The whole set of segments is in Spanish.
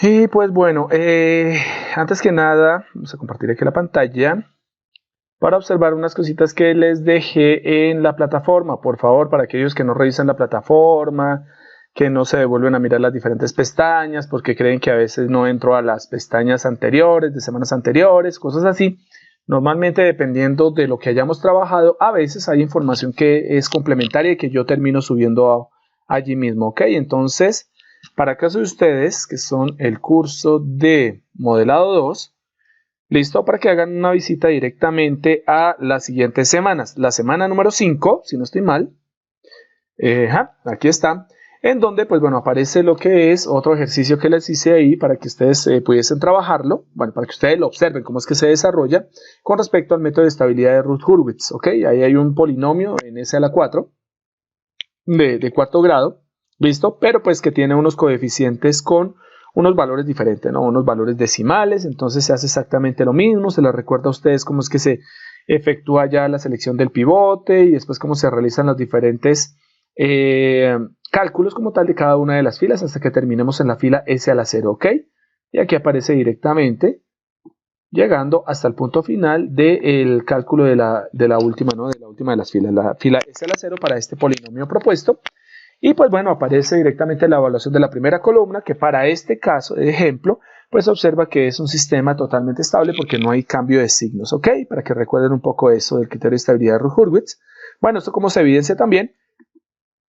Y pues bueno, antes que nada, vamos a compartir aquí la pantalla para observar unas cositas que les dejé en la plataforma. Por favor, para aquellos que no revisan la plataforma, que no se devuelven a mirar las diferentes pestañas porque creen que a veces no entro a las pestañas anteriores, de semanas anteriores, cosas así. Normalmente, dependiendo de lo que hayamos trabajado, a veces hay información que es complementaria y que yo termino subiendo allí mismo, ¿ok? Entonces, para caso de ustedes, que son el curso de modelado 2, listo, para que hagan una visita directamente a las siguientes semanas. La semana número 5, si no estoy mal, aquí está, en donde pues bueno, aparece lo que es otro ejercicio que les hice ahí para que ustedes pudiesen trabajarlo, bueno, para que ustedes lo observen cómo es que se desarrolla con respecto al método de estabilidad de Routh-Hurwitz, ¿ok? Ahí hay un polinomio en S a la 4 de cuarto grado, ¿listo? Pero pues que tiene unos coeficientes con unos valores diferentes, ¿no? Unos valores decimales, entonces se hace exactamente lo mismo, se les recuerda a ustedes cómo es que se efectúa ya la selección del pivote y después cómo se realizan los diferentes cálculos como tal de cada una de las filas hasta que terminemos en la fila S a la 0, ¿ok? Y aquí aparece directamente llegando hasta el punto final del cálculo de la última, ¿no? De la última de las filas, la fila S a la 0 para este polinomio propuesto. Y pues bueno, aparece directamente la evaluación de la primera columna, que para este caso de ejemplo, pues observa que es un sistema totalmente estable porque no hay cambio de signos, ¿ok? Para que recuerden un poco eso del criterio de estabilidad de Routh-Hurwitz. Bueno, esto como se evidencia también,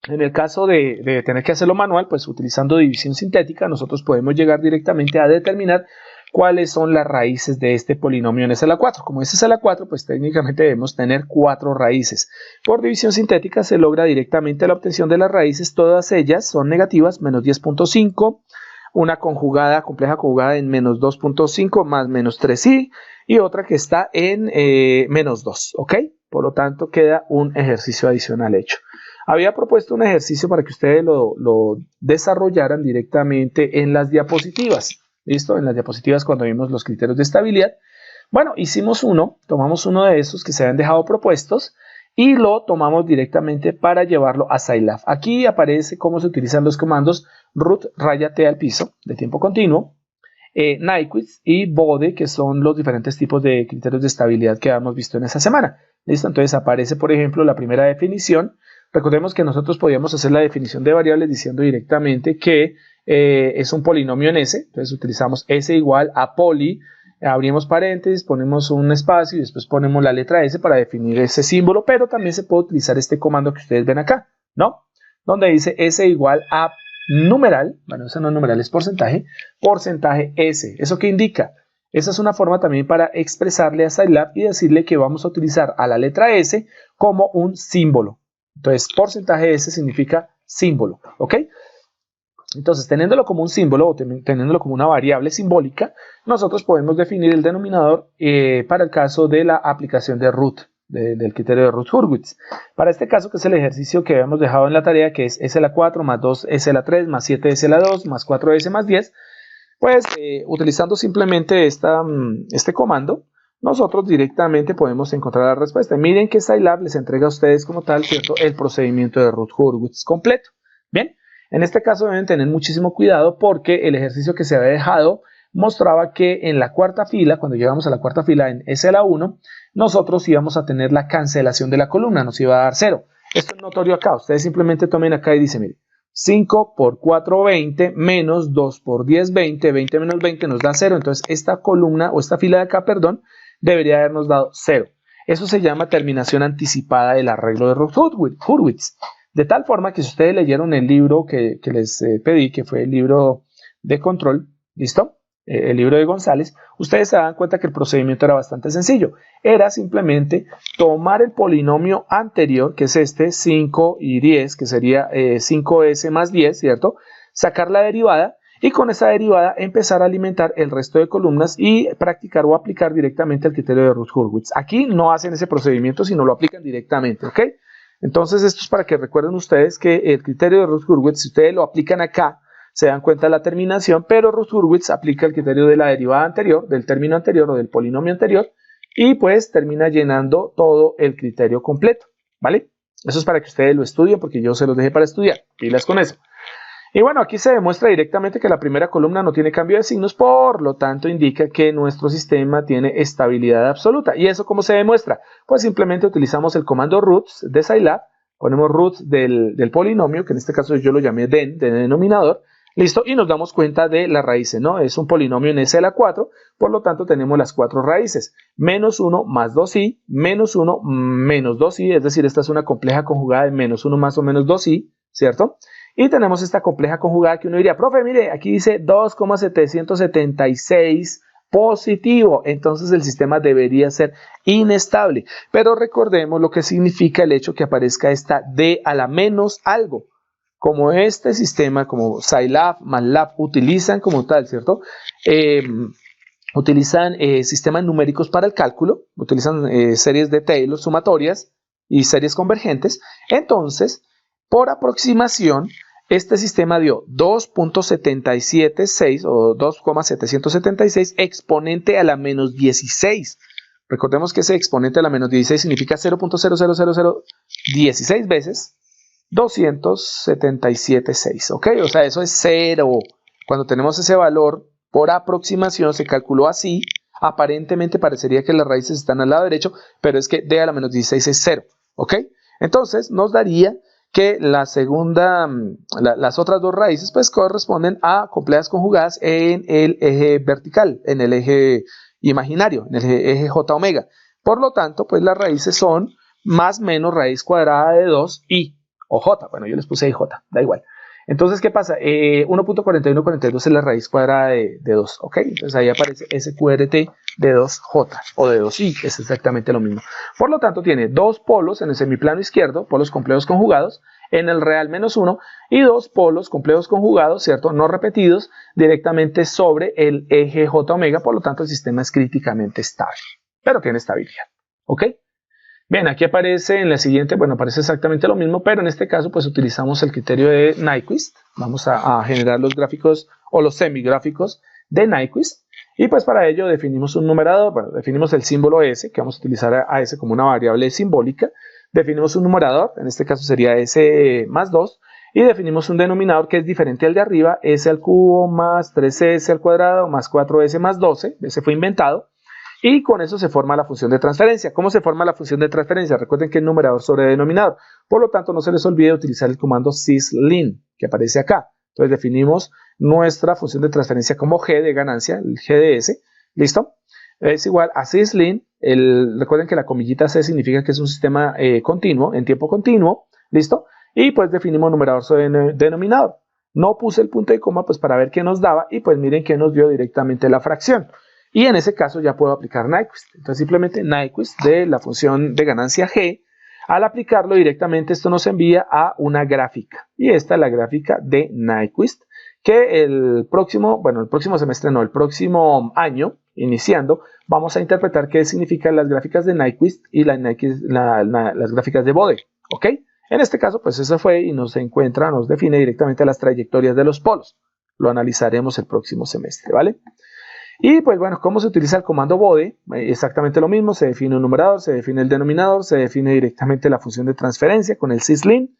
en el caso de tener que hacerlo manual, pues utilizando división sintética, nosotros podemos llegar directamente a determinar cuáles son las raíces de este polinomio en S a la 4. Como es S a la 4, pues técnicamente debemos tener 4 raíces. Por división sintética se logra directamente la obtención de las raíces, todas ellas son negativas, menos 10.5, una conjugada, compleja conjugada en menos 2.5 más menos 3i y otra que está en menos 2, ¿ok? Por lo tanto, queda un ejercicio adicional hecho. Había propuesto un ejercicio para que ustedes lo desarrollaran directamente en las diapositivas. ¿Listo? En las diapositivas cuando vimos los criterios de estabilidad. Bueno, hicimos uno, tomamos uno de esos que se habían dejado propuestos y lo tomamos directamente para llevarlo a Scilab. Aquí aparece cómo se utilizan los comandos root raya t al piso de tiempo continuo, Nyquist y Bode, que son los diferentes tipos de criterios de estabilidad que habíamos visto en esa semana. ¿Listo? Entonces aparece, por ejemplo, la primera definición. Recordemos que nosotros podíamos hacer la definición de variables diciendo directamente que es un polinomio en S, entonces utilizamos S igual a poli, abrimos paréntesis, ponemos un espacio y después ponemos la letra S para definir ese símbolo, pero también se puede utilizar este comando que ustedes ven acá, ¿no? Donde dice S igual a numeral, bueno, eso no es numeral, es porcentaje, porcentaje S. ¿Eso qué indica? Esa es una forma también para expresarle a Scilab y decirle que vamos a utilizar a la letra S como un símbolo. Entonces, porcentaje S significa símbolo, ¿ok? Entonces, teniéndolo como un símbolo o teniéndolo como una variable simbólica, nosotros podemos definir el denominador para el caso de la aplicación de root, del criterio de Routh-Hurwitz. Para este caso, que es el ejercicio que habíamos dejado en la tarea, que es S a la 4 más 2S a la 3 más 7S a la 2 más 4S más 10, pues utilizando simplemente este comando, nosotros directamente podemos encontrar la respuesta. Miren que Scilab les entrega a ustedes como tal, ¿cierto?, el procedimiento de Routh-Hurwitz completo. Bien. En este caso deben tener muchísimo cuidado porque el ejercicio que se había dejado mostraba que en la cuarta fila, cuando llegamos a la cuarta fila en S a la 1, nosotros íbamos a tener la cancelación de la columna, nos iba a dar 0. Esto es notorio acá, ustedes simplemente tomen acá y dicen, mire, 5 por 4, 20, menos 2 por 10, 20, 20 menos 20 nos da 0, entonces esta columna o esta fila de acá, perdón, debería habernos dado 0. Eso se llama terminación anticipada del arreglo de Routh-Hurwitz. De tal forma que si ustedes leyeron el libro que les pedí, que fue el libro de control, ¿listo? El libro de González, ustedes se dan cuenta que el procedimiento era bastante sencillo. Era simplemente tomar el polinomio anterior, que es este, 5 y 10, que sería 5S más 10, ¿cierto? Sacar la derivada y con esa derivada empezar a alimentar el resto de columnas y practicar o aplicar directamente el criterio de Routh-Hurwitz. Aquí no hacen ese procedimiento, sino lo aplican directamente, ¿ok? Entonces esto es para que recuerden ustedes que el criterio de Routh-Hurwitz, si ustedes lo aplican acá, se dan cuenta de la terminación, pero Routh-Hurwitz aplica el criterio de la derivada anterior, del término anterior o del polinomio anterior, y pues termina llenando todo el criterio completo, ¿vale? Eso es para que ustedes lo estudien, porque yo se los dejé para estudiar, pilas con eso. Y bueno, aquí se demuestra directamente que la primera columna no tiene cambio de signos, por lo tanto indica que nuestro sistema tiene estabilidad absoluta. ¿Y eso cómo se demuestra? Pues simplemente utilizamos el comando roots de Scilab, ponemos roots del polinomio, que en este caso yo lo llamé den, de denominador, listo, y nos damos cuenta de las raíces, ¿no? Es un polinomio en S a la 4, por lo tanto tenemos las 4 raíces, menos 1 más 2i, menos 1 menos 2i, es decir, esta es una compleja conjugada de menos 1 más o menos 2i, ¿cierto? Y tenemos esta compleja conjugada que uno diría, profe, mire, aquí dice 2,776 positivo, entonces el sistema debería ser inestable. Pero recordemos lo que significa el hecho que aparezca esta d a la menos algo. Como este sistema, como Scilab, MATLAB utilizan como tal, ¿cierto? Utilizan sistemas numéricos para el cálculo, utilizan series de Taylor sumatorias y series convergentes. Entonces, por aproximación, este sistema dio 2.776 o 2,776 exponente a la menos 16. Recordemos que ese exponente a la menos 16 significa 0.00016 veces 277,6. ¿Ok? O sea, eso es 0. Cuando tenemos ese valor, por aproximación se calculó así. Aparentemente parecería que las raíces están al lado derecho, pero es que d a la menos 16 es 0. ¿Ok? Entonces nos daría que las otras dos raíces pues corresponden a complejas conjugadas en el eje vertical, en el eje imaginario, en el eje j omega. Por lo tanto, pues las raíces son más menos raíz cuadrada de 2i o j. Bueno, yo les puse j, da igual. Entonces, ¿qué pasa? 1.4142 es la raíz cuadrada de 2, ¿ok? Entonces ahí aparece SQRT de 2J o de 2I, es exactamente lo mismo. Por lo tanto, tiene dos polos en el semiplano izquierdo, polos complejos conjugados, en el real menos 1, y dos polos complejos conjugados, ¿cierto? No repetidos, directamente sobre el eje J omega, por lo tanto el sistema es críticamente estable, pero tiene estabilidad, ¿ok? Bien, aquí aparece en la siguiente, bueno, aparece exactamente lo mismo, pero en este caso pues utilizamos el criterio de Nyquist. Vamos a generar los gráficos o los semigráficos de Nyquist. Y pues para ello definimos un numerador, bueno, definimos el símbolo S, que vamos a utilizar a S como una variable simbólica. Definimos un numerador, en este caso sería S más 2. Y definimos un denominador que es diferente al de arriba, S al cubo más 3S al cuadrado más 4S más 12. Ese fue inventado. Y con eso se forma la función de transferencia. ¿Cómo se forma la función de transferencia? Recuerden que es numerador sobre denominador. Por lo tanto, no se les olvide utilizar el comando syslin, que aparece acá. Entonces definimos nuestra función de transferencia como g de ganancia, el g de s. ¿Listo? Es igual a syslin. Recuerden que la comillita c significa que es un sistema continuo, en tiempo continuo. ¿Listo? Y pues definimos numerador sobre denominador. No puse el punto y coma pues para ver qué nos daba. Y pues miren que nos dio directamente la fracción. Y en ese caso ya puedo aplicar Nyquist. Entonces simplemente Nyquist de la función de ganancia g. Al aplicarlo directamente esto nos envía a una gráfica. Y esta es la gráfica de Nyquist. Que el próximo año, iniciando, vamos a interpretar qué significan las gráficas de Nyquist y las gráficas de Bode. ¿Ok? En este caso pues eso fue y nos define directamente las trayectorias de los polos. Lo analizaremos el próximo semestre, ¿vale? Y pues bueno, ¿cómo se utiliza el comando Bode? Exactamente lo mismo, se define un numerador, se define el denominador, se define directamente la función de transferencia con el syslin.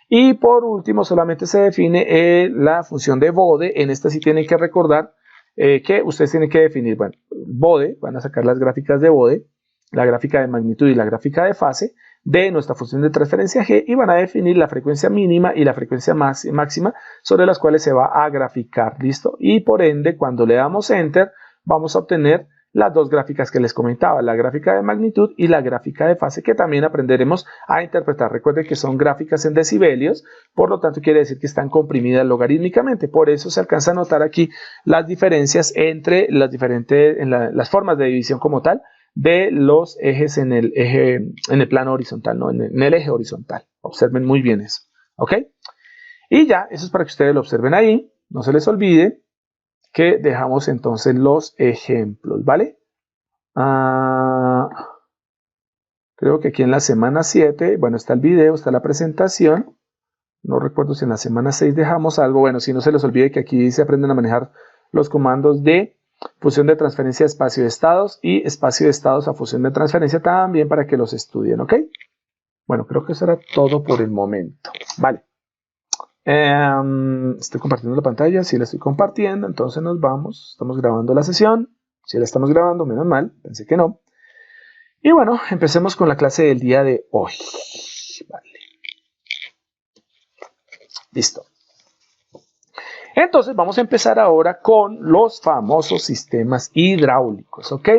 Y por último solamente se define la función de Bode. En esta sí tienen que recordar que ustedes tienen que definir, bueno, Bode, van a sacar las gráficas de Bode, la gráfica de magnitud y la gráfica de fase de nuestra función de transferencia g y van a definir la frecuencia mínima y la frecuencia máxima sobre las cuales se va a graficar, ¿listo? Y por ende, cuando le damos enter, vamos a obtener las dos gráficas que les comentaba, la gráfica de magnitud y la gráfica de fase, que también aprenderemos a interpretar. Recuerden que son gráficas en decibelios, por lo tanto quiere decir que están comprimidas logarítmicamente. Por eso se alcanza a notar aquí las diferencias entre las formas de división como tal, de los ejes en el plano horizontal, ¿no? en el eje horizontal. Observen muy bien eso, ¿ok? Y ya, eso es para que ustedes lo observen ahí. No se les olvide que dejamos entonces los ejemplos, ¿vale? Creo que aquí en la semana 7, bueno, está el video, está la presentación. No recuerdo si en la semana 6 dejamos algo. Bueno, si no se les olvide que aquí se aprenden a manejar los comandos de función de transferencia a espacio de estados y espacio de estados a función de transferencia también para que los estudien, ¿ok? Bueno, creo que eso era todo por el momento. Vale. Estoy compartiendo la pantalla, sí la estoy compartiendo, entonces nos vamos, estamos grabando la sesión, si la estamos grabando, menos mal, pensé que no. Y bueno, empecemos con la clase del día de hoy. Vale. Listo. Entonces vamos a empezar ahora con los famosos sistemas hidráulicos, ¿ok?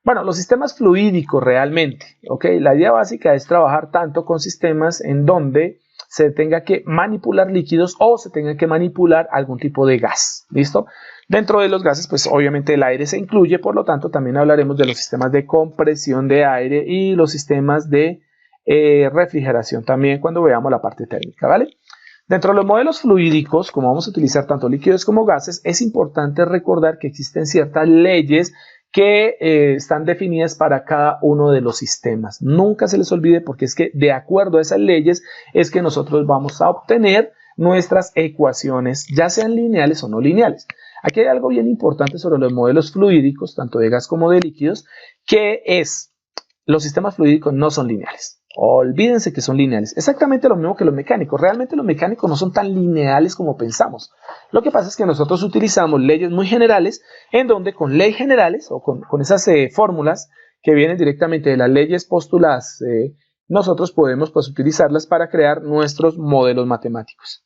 Bueno, los sistemas fluídicos realmente, ¿ok? La idea básica es trabajar tanto con sistemas en donde se tenga que manipular líquidos o se tenga que manipular algún tipo de gas, ¿listo? Dentro de los gases, pues obviamente el aire se incluye, por lo tanto también hablaremos de los sistemas de compresión de aire y los sistemas de refrigeración también cuando veamos la parte térmica, ¿vale? Dentro de los modelos fluídicos, como vamos a utilizar tanto líquidos como gases, es importante recordar que existen ciertas leyes que están definidas para cada uno de los sistemas. Nunca se les olvide porque es que de acuerdo a esas leyes es que nosotros vamos a obtener nuestras ecuaciones, ya sean lineales o no lineales. Aquí hay algo bien importante sobre los modelos fluídicos, tanto de gas como de líquidos, que es, los sistemas fluídicos no son lineales. Olvídense que son lineales. Exactamente lo mismo que los mecánicos. Realmente los mecánicos no son tan lineales como pensamos. Lo que pasa es que nosotros utilizamos leyes muy generales en donde con leyes generales o con esas fórmulas que vienen directamente de las leyes postuladas, nosotros podemos pues utilizarlas para crear nuestros modelos matemáticos.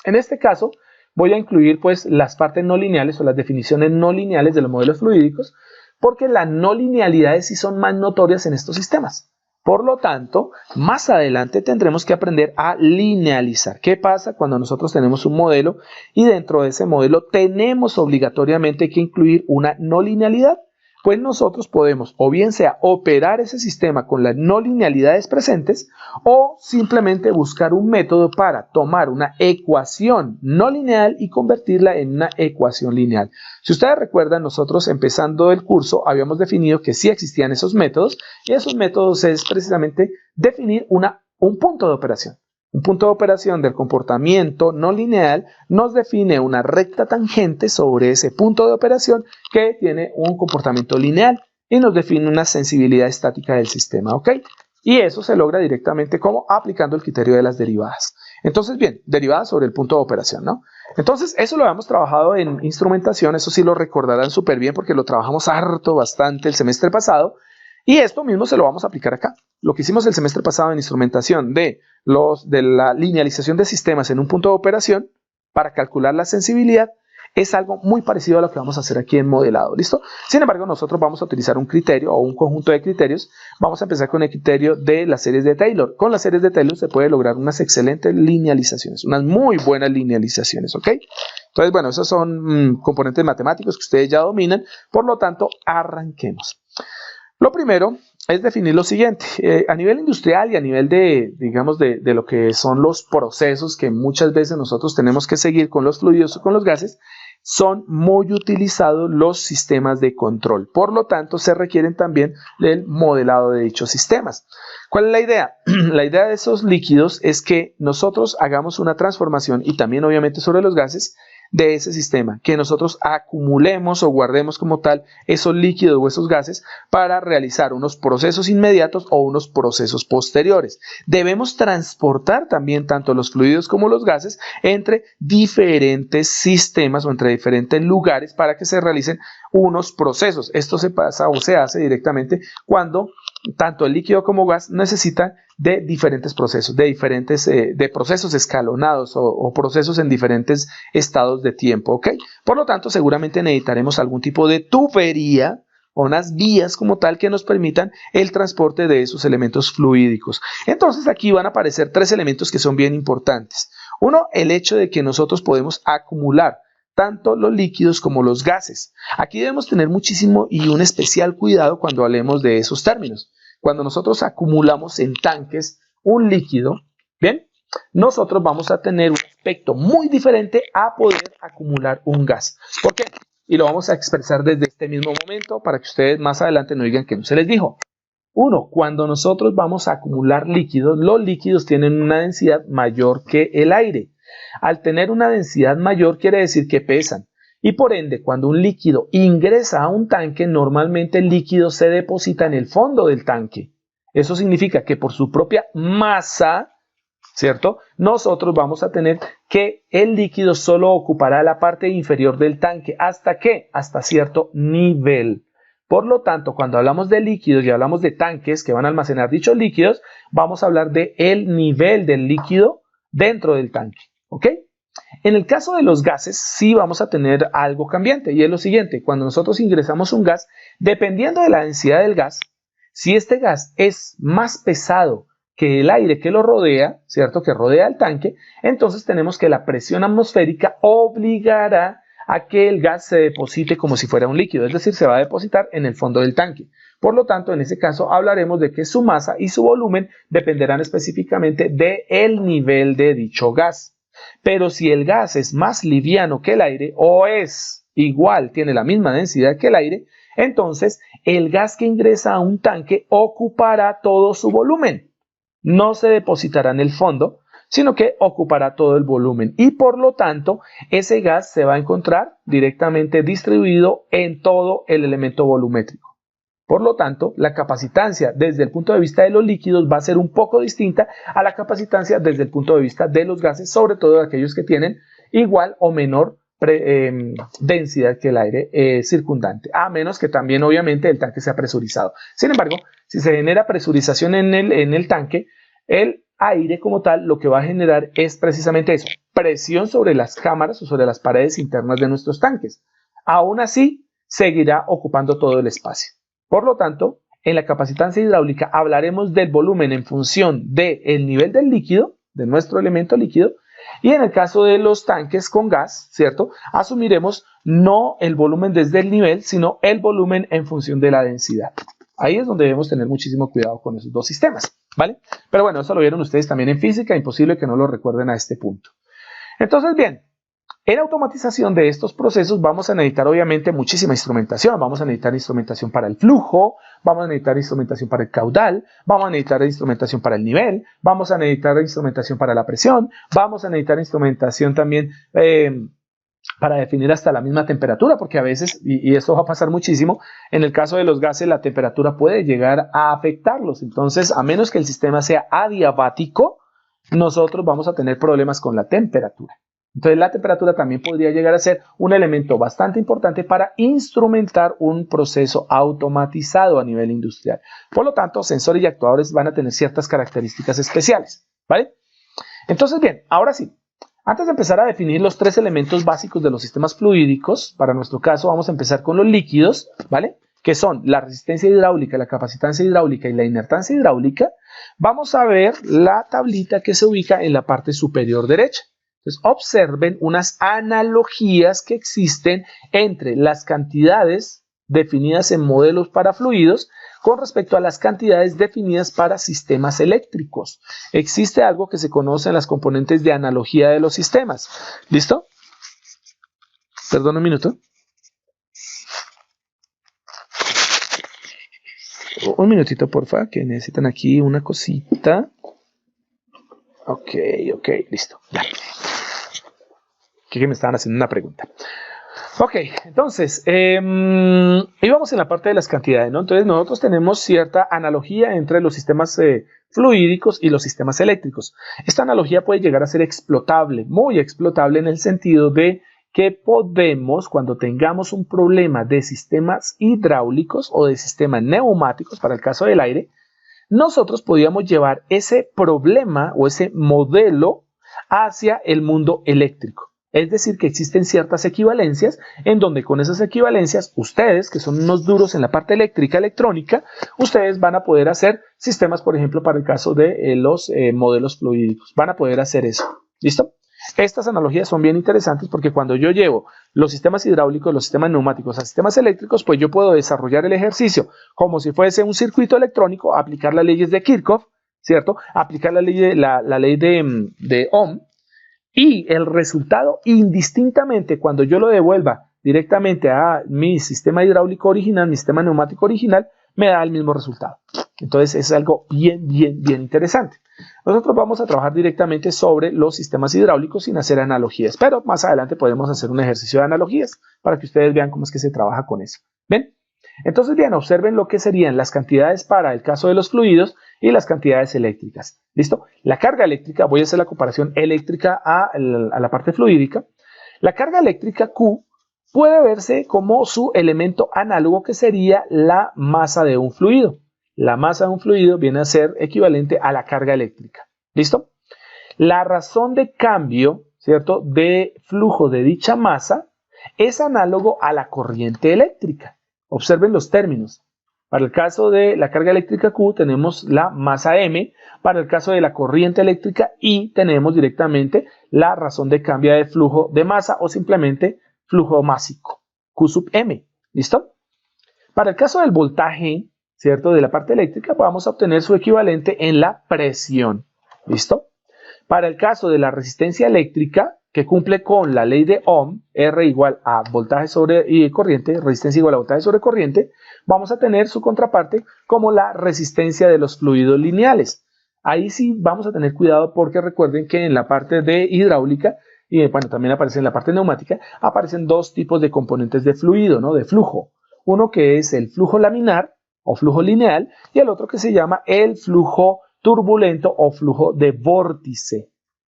En este caso voy a incluir pues las partes no lineales o las definiciones no lineales de los modelos fluídicos porque las no linealidades sí son más notorias en estos sistemas. Por lo tanto, más adelante tendremos que aprender a linealizar. ¿Qué pasa cuando nosotros tenemos un modelo y dentro de ese modelo tenemos obligatoriamente que incluir una no linealidad? Pues nosotros podemos o bien sea operar ese sistema con las no linealidades presentes o simplemente buscar un método para tomar una ecuación no lineal y convertirla en una ecuación lineal. Si ustedes recuerdan, nosotros empezando el curso habíamos definido que sí existían esos métodos y esos métodos es precisamente definir un punto de operación. Un punto de operación del comportamiento no lineal nos define una recta tangente sobre ese punto de operación que tiene un comportamiento lineal y nos define una sensibilidad estática del sistema, ¿ok? Y eso se logra directamente como aplicando el criterio de las derivadas. Entonces, bien, derivadas sobre el punto de operación, ¿no? Entonces, eso lo habíamos trabajado en instrumentación, eso sí lo recordarán súper bien porque lo trabajamos harto, bastante el semestre pasado. Y esto mismo se lo vamos a aplicar acá. Lo que hicimos el semestre pasado en instrumentación de la linealización de sistemas en un punto de operación para calcular la sensibilidad es algo muy parecido a lo que vamos a hacer aquí en modelado, ¿listo? Sin embargo, nosotros vamos a utilizar un criterio o un conjunto de criterios. Vamos a empezar con el criterio de las series de Taylor. Con las series de Taylor se puede lograr unas excelentes linealizaciones, unas muy buenas linealizaciones, ¿ok? Entonces, bueno, esos son componentes matemáticos que ustedes ya dominan. Por lo tanto, arranquemos. Lo primero es definir lo siguiente, a nivel industrial y a nivel de, digamos, de lo que son los procesos que muchas veces nosotros tenemos que seguir con los fluidos o con los gases, son muy utilizados los sistemas de control. Por lo tanto, se requieren también el modelado de dichos sistemas. ¿Cuál es la idea? La idea de esos líquidos es que nosotros hagamos una transformación y también obviamente sobre los gases de ese sistema, que nosotros acumulemos o guardemos como tal esos líquidos o esos gases para realizar unos procesos inmediatos o unos procesos posteriores. Debemos transportar también tanto los fluidos como los gases entre diferentes sistemas o entre diferentes lugares para que se realicen unos procesos. Esto se pasa o se hace directamente cuando tanto el líquido como gas necesitan de diferentes procesos, de procesos escalonados o procesos en diferentes estados de tiempo, ¿ok? Por lo tanto, seguramente necesitaremos algún tipo de tubería o unas vías como tal que nos permitan el transporte de esos elementos fluídicos. Entonces, aquí van a aparecer tres elementos que son bien importantes. Uno, el hecho de que nosotros podemos acumular tanto los líquidos como los gases. Aquí debemos tener muchísimo y un especial cuidado cuando hablemos de esos términos. Cuando nosotros acumulamos en tanques un líquido, ¿bien? Nosotros vamos a tener un aspecto muy diferente a poder acumular un gas. ¿Por qué? Y lo vamos a expresar desde este mismo momento para que ustedes más adelante no digan que no se les dijo. Uno, cuando nosotros vamos a acumular líquidos, los líquidos tienen una densidad mayor que el aire. Al tener una densidad mayor quiere decir que pesan. Y por ende, cuando un líquido ingresa a un tanque, normalmente el líquido se deposita en el fondo del tanque. Eso significa que por su propia masa ¿cierto? Nosotros vamos a tener que el líquido solo ocupará la parte inferior del tanque. ¿Hasta qué? Hasta cierto nivel. Por lo tanto, cuando hablamos de líquidos y hablamos de tanques que van a almacenar dichos líquidos, vamos a hablar de el nivel del líquido dentro del tanque, ¿ok? En el caso de los gases, sí vamos a tener algo cambiante y es lo siguiente. Cuando nosotros ingresamos un gas, dependiendo de la densidad del gas, si este gas es más pesado que el aire que lo rodea, ¿cierto? Que rodea el tanque, entonces tenemos que la presión atmosférica obligará a que el gas se deposite como si fuera un líquido, es decir, se va a depositar en el fondo del tanque. Por lo tanto, en ese caso hablaremos de que su masa y su volumen dependerán específicamente del nivel de dicho gas. Pero si el gas es más liviano que el aire o es igual, tiene la misma densidad que el aire, entonces el gas que ingresa a un tanque ocupará todo su volumen. No se depositará en el fondo, sino que ocupará todo el volumen y por lo tanto ese gas se va a encontrar directamente distribuido en todo el elemento volumétrico. Por lo tanto, la capacitancia desde el punto de vista de los líquidos va a ser un poco distinta a la capacitancia desde el punto de vista de los gases, sobre todo aquellos que tienen igual o menor densidad que el aire circundante, a menos que también obviamente el tanque sea presurizado. Sin embargo, si se genera presurización en el tanque, el aire como tal lo que va a generar es precisamente eso, presión sobre las cámaras o sobre las paredes internas de nuestros tanques. Aún así, seguirá ocupando todo el espacio. Por lo tanto, en la capacitancia hidráulica hablaremos del volumen en función del nivel del líquido, de nuestro elemento líquido, y en el caso de los tanques con gas, ¿cierto? Asumiremos no el volumen desde el nivel, sino el volumen en función de la densidad. Ahí es donde debemos tener muchísimo cuidado con esos dos sistemas, ¿vale? Pero bueno, eso lo vieron ustedes también en física, imposible que no lo recuerden a este punto. Entonces, bien, en automatización de estos procesos vamos a necesitar obviamente muchísima instrumentación. Vamos a necesitar instrumentación para el flujo, vamos a necesitar instrumentación para el caudal, vamos a necesitar instrumentación para el nivel, vamos a necesitar instrumentación para la presión, vamos a necesitar instrumentación también para definir hasta la misma temperatura, porque a veces, y esto va a pasar muchísimo, en el caso de los gases la temperatura puede llegar a afectarlos. Entonces, a menos que el sistema sea adiabático, nosotros vamos a tener problemas con la temperatura. Entonces la temperatura también podría llegar a ser un elemento bastante importante para instrumentar un proceso automatizado a nivel industrial. Por lo tanto, sensores y actuadores van a tener ciertas características especiales, ¿vale? Entonces, bien, ahora sí, antes de empezar a definir los tres elementos básicos de los sistemas fluídicos, para nuestro caso vamos a empezar con los líquidos, ¿vale? Que son la resistencia hidráulica, la capacitancia hidráulica y la inertancia hidráulica. Vamos a ver la tablita que se ubica en la parte superior derecha. Entonces, observen unas analogías que existen entre las cantidades definidas en modelos para fluidos con respecto a las cantidades definidas para sistemas eléctricos. Existe algo que se conoce en las componentes de analogía de los sistemas. ¿Listo? Perdón un minuto. Un minutito, porfa, que necesitan aquí una cosita. Ok, listo. Ya. Que me estaban haciendo una pregunta. Ok, entonces, íbamos en la parte de las cantidades, ¿no? Entonces nosotros tenemos cierta analogía entre los sistemas fluídicos y los sistemas eléctricos. Esta analogía puede llegar a ser explotable, muy explotable en el sentido de que podemos, cuando tengamos un problema de sistemas hidráulicos o de sistemas neumáticos, para el caso del aire, nosotros podíamos llevar ese problema o ese modelo hacia el mundo eléctrico. Es decir, que existen ciertas equivalencias en donde con esas equivalencias ustedes, que son unos duros en la parte eléctrica, electrónica, ustedes van a poder hacer sistemas, por ejemplo, para el caso de los modelos fluídicos. Van a poder hacer eso. ¿Listo? Estas analogías son bien interesantes porque cuando yo llevo los sistemas hidráulicos, los sistemas neumáticos a sistemas eléctricos, pues yo puedo desarrollar el ejercicio como si fuese un circuito electrónico, aplicar las leyes de Kirchhoff, ¿cierto? Aplicar la ley de Ohm. Y el resultado, indistintamente, cuando yo lo devuelva directamente a mi sistema hidráulico original, mi sistema neumático original, me da el mismo resultado. Entonces es algo bien interesante. Nosotros vamos a trabajar directamente sobre los sistemas hidráulicos sin hacer analogías, pero más adelante podemos hacer un ejercicio de analogías para que ustedes vean cómo es que se trabaja con eso. ¿Ven? Entonces, bien, observen lo que serían las cantidades para el caso de los fluidos y las cantidades eléctricas. ¿Listo? La carga eléctrica, voy a hacer la comparación eléctrica a la parte fluídica. La carga eléctrica Q puede verse como su elemento análogo, que sería la masa de un fluido. La masa de un fluido viene a ser equivalente a la carga eléctrica. ¿Listo? La razón de cambio, ¿cierto?, de flujo de dicha masa es análogo a la corriente eléctrica. Observen los términos. Para el caso de la carga eléctrica Q tenemos la masa M, para el caso de la corriente eléctrica I tenemos directamente la razón de cambio de flujo de masa o simplemente flujo másico, Q sub M. ¿Listo? Para el caso del voltaje, ¿cierto?, de la parte eléctrica, vamos a obtener su equivalente en la presión. ¿Listo? Para el caso de la resistencia eléctrica, que cumple con la ley de Ohm, R igual a voltaje sobre corriente, resistencia igual a voltaje sobre corriente, vamos a tener su contraparte como la resistencia de los fluidos lineales. Ahí sí vamos a tener cuidado, porque recuerden que en la parte de hidráulica, y bueno, también aparece en la parte neumática, aparecen dos tipos de componentes de fluido, ¿no?, de flujo. Uno que es el flujo laminar o flujo lineal, y el otro que se llama el flujo turbulento o flujo de vórtice.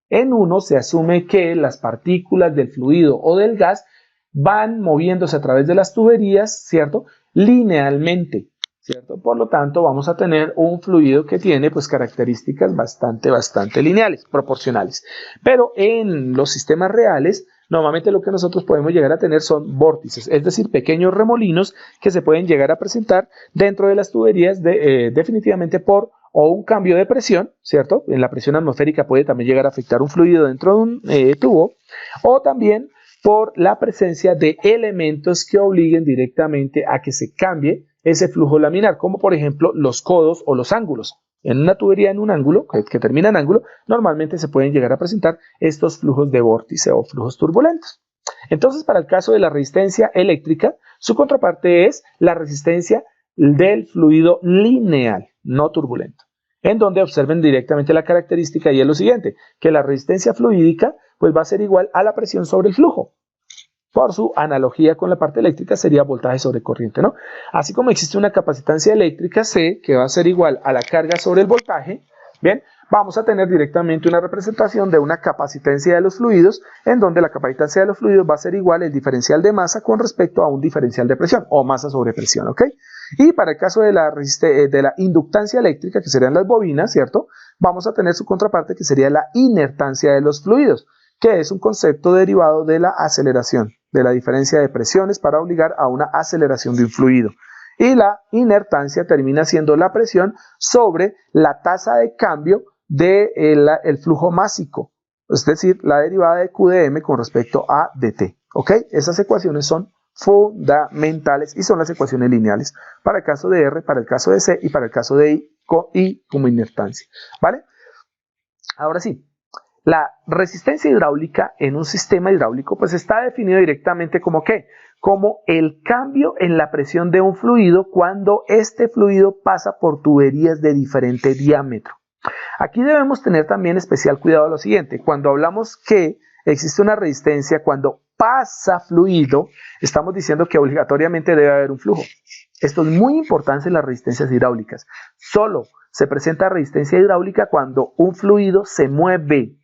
En uno se asume que las partículas del fluido o del gas van moviéndose a través de las tuberías, ¿cierto?, linealmente, ¿cierto? Por lo tanto, vamos a tener un fluido que tiene pues características bastante lineales, proporcionales. Pero en los sistemas reales, normalmente lo que nosotros podemos llegar a tener son vórtices, es decir, pequeños remolinos que se pueden llegar a presentar dentro de las tuberías definitivamente por o un cambio de presión, ¿cierto? En la presión atmosférica puede también llegar a afectar un fluido dentro de un tubo, o también por la presencia de elementos que obliguen directamente a que se cambie ese flujo laminar, como por ejemplo los codos o los ángulos. En una tubería en un ángulo, que termina en ángulo, normalmente se pueden llegar a presentar estos flujos de vórtice o flujos turbulentos. Entonces, para el caso de la resistencia eléctrica, su contraparte es la resistencia del fluido lineal, no turbulento, en donde observen directamente la característica, y es lo siguiente, que la resistencia fluídica pues va a ser igual a la presión sobre el flujo. Por su analogía con la parte eléctrica sería voltaje sobre corriente, ¿no? Así como existe una capacitancia eléctrica C que va a ser igual a la carga sobre el voltaje, bien, vamos a tener directamente una representación de una capacitancia de los fluidos, en donde la capacitancia de los fluidos va a ser igual el diferencial de masa con respecto a un diferencial de presión o masa sobre presión, ¿ok? Y para el caso de la inductancia eléctrica, que serían las bobinas, ¿cierto?, vamos a tener su contraparte, que sería la inertancia de los fluidos, que es un concepto derivado de la aceleración, de la diferencia de presiones para obligar a una aceleración de un fluido. Y la inertancia termina siendo la presión sobre la tasa de cambio del flujo másico, es decir, la derivada de Q de M con respecto a dt. ¿Ok? Esas ecuaciones son fundamentales y son las ecuaciones lineales para el caso de R, para el caso de C y para el caso de I como inertancia. ¿Vale? Ahora sí, la resistencia hidráulica en un sistema hidráulico pues está definido directamente como ¿qué? Como el cambio en la presión de un fluido cuando este fluido pasa por tuberías de diferente diámetro. Aquí debemos tener también especial cuidado a lo siguiente: cuando hablamos que existe una resistencia cuando pasa fluido, estamos diciendo que obligatoriamente debe haber un flujo. Esto es muy importante en las resistencias hidráulicas. Solo se presenta resistencia hidráulica cuando un fluido se mueve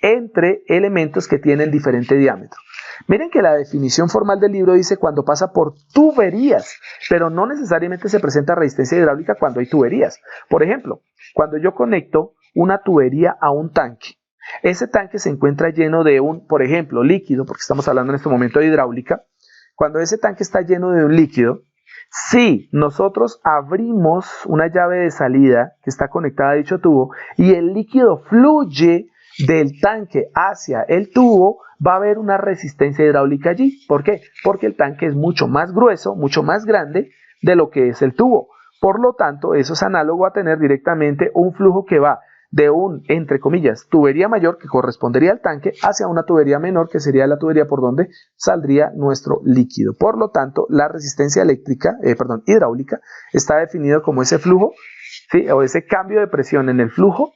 entre elementos que tienen diferente diámetro. Miren que la definición formal del libro dice cuando pasa por tuberías, pero no necesariamente se presenta resistencia hidráulica cuando hay tuberías. Por ejemplo, cuando yo conecto una tubería a un tanque, ese tanque se encuentra lleno de un, por ejemplo, líquido, porque estamos hablando en este momento de hidráulica. Cuando ese tanque está lleno de un líquido, si nosotros abrimos una llave de salida que está conectada a dicho tubo y el líquido fluye del tanque hacia el tubo, va a haber una resistencia hidráulica allí. ¿Por qué? Porque el tanque es mucho más grueso, mucho más grande de lo que es el tubo. Por lo tanto, eso es análogo a tener directamente un flujo que va de un, entre comillas, tubería mayor que correspondería al tanque hacia una tubería menor que sería la tubería por donde saldría nuestro líquido. Por lo tanto, la resistencia hidráulica está definido como ese flujo, ¿sí?, o ese cambio de presión en el flujo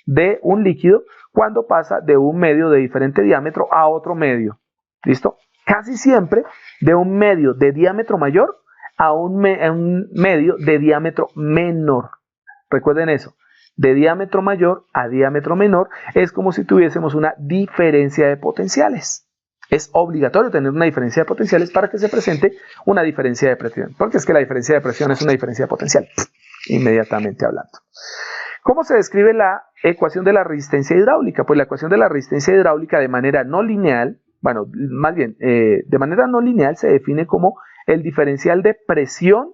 de un líquido cuando pasa de un medio de diferente diámetro a otro medio. ¿Listo? Casi siempre de un medio de diámetro mayor a un medio de diámetro menor. Recuerden eso. De diámetro mayor a diámetro menor es como si tuviésemos una diferencia de potenciales. Es obligatorio tener una diferencia de potenciales para que se presente una diferencia de presión, porque es que la diferencia de presión es una diferencia de potencial, inmediatamente hablando. ¿Cómo se describe la ecuación de la resistencia hidráulica? Pues la ecuación de la resistencia hidráulica de manera no lineal, bueno, más bien, de manera no lineal se define como el diferencial de presión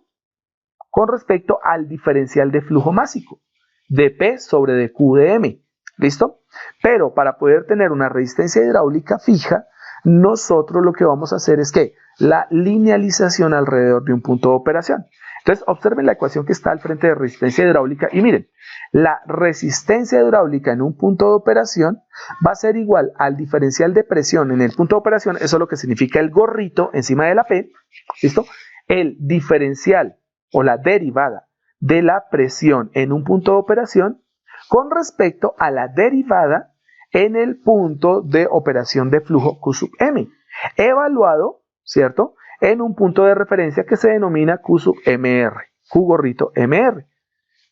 con respecto al diferencial de flujo másico, dP sobre dQ de M. ¿Listo? Pero para poder tener una resistencia hidráulica fija, nosotros lo que vamos a hacer es que la linealización alrededor de un punto de operación. Entonces, observen la ecuación que está al frente de resistencia hidráulica y miren, la resistencia hidráulica en un punto de operación va a ser igual al diferencial de presión en el punto de operación, eso es lo que significa el gorrito encima de la P, ¿listo? El diferencial o la derivada de la presión en un punto de operación con respecto a la derivada en el punto de operación de flujo Q sub M, evaluado, ¿cierto?, en un punto de referencia que se denomina Q sub MR, Q gorrito MR.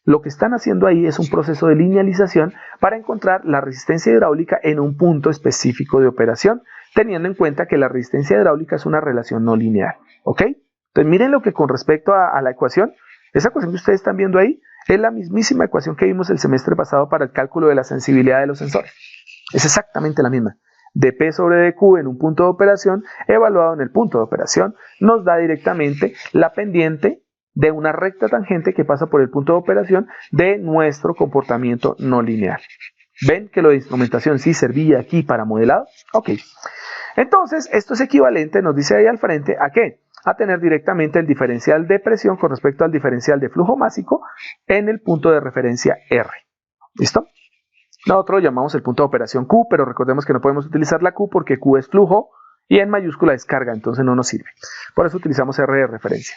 Lo que están haciendo ahí es un proceso de linealización para encontrar la resistencia hidráulica en un punto específico de operación, teniendo en cuenta que la resistencia hidráulica es una relación no lineal, ¿ok? Entonces miren lo que con respecto a la ecuación, esa ecuación que ustedes están viendo ahí es la mismísima ecuación que vimos el semestre pasado para el cálculo de la sensibilidad de los sensores. Es exactamente la misma. dP sobre dQ en un punto de operación evaluado en el punto de operación nos da directamente la pendiente de una recta tangente que pasa por el punto de operación de nuestro comportamiento no lineal. ¿Ven que lo de instrumentación sí servía aquí para modelado? Ok. Entonces, esto es equivalente, nos dice ahí al frente, ¿a qué? A tener directamente el diferencial de presión con respecto al diferencial de flujo másico en el punto de referencia R. ¿Listo? Nosotros lo llamamos el punto de operación Q, pero recordemos que no podemos utilizar la Q porque Q es flujo y en mayúscula es carga, entonces no nos sirve. Por eso utilizamos R de referencia.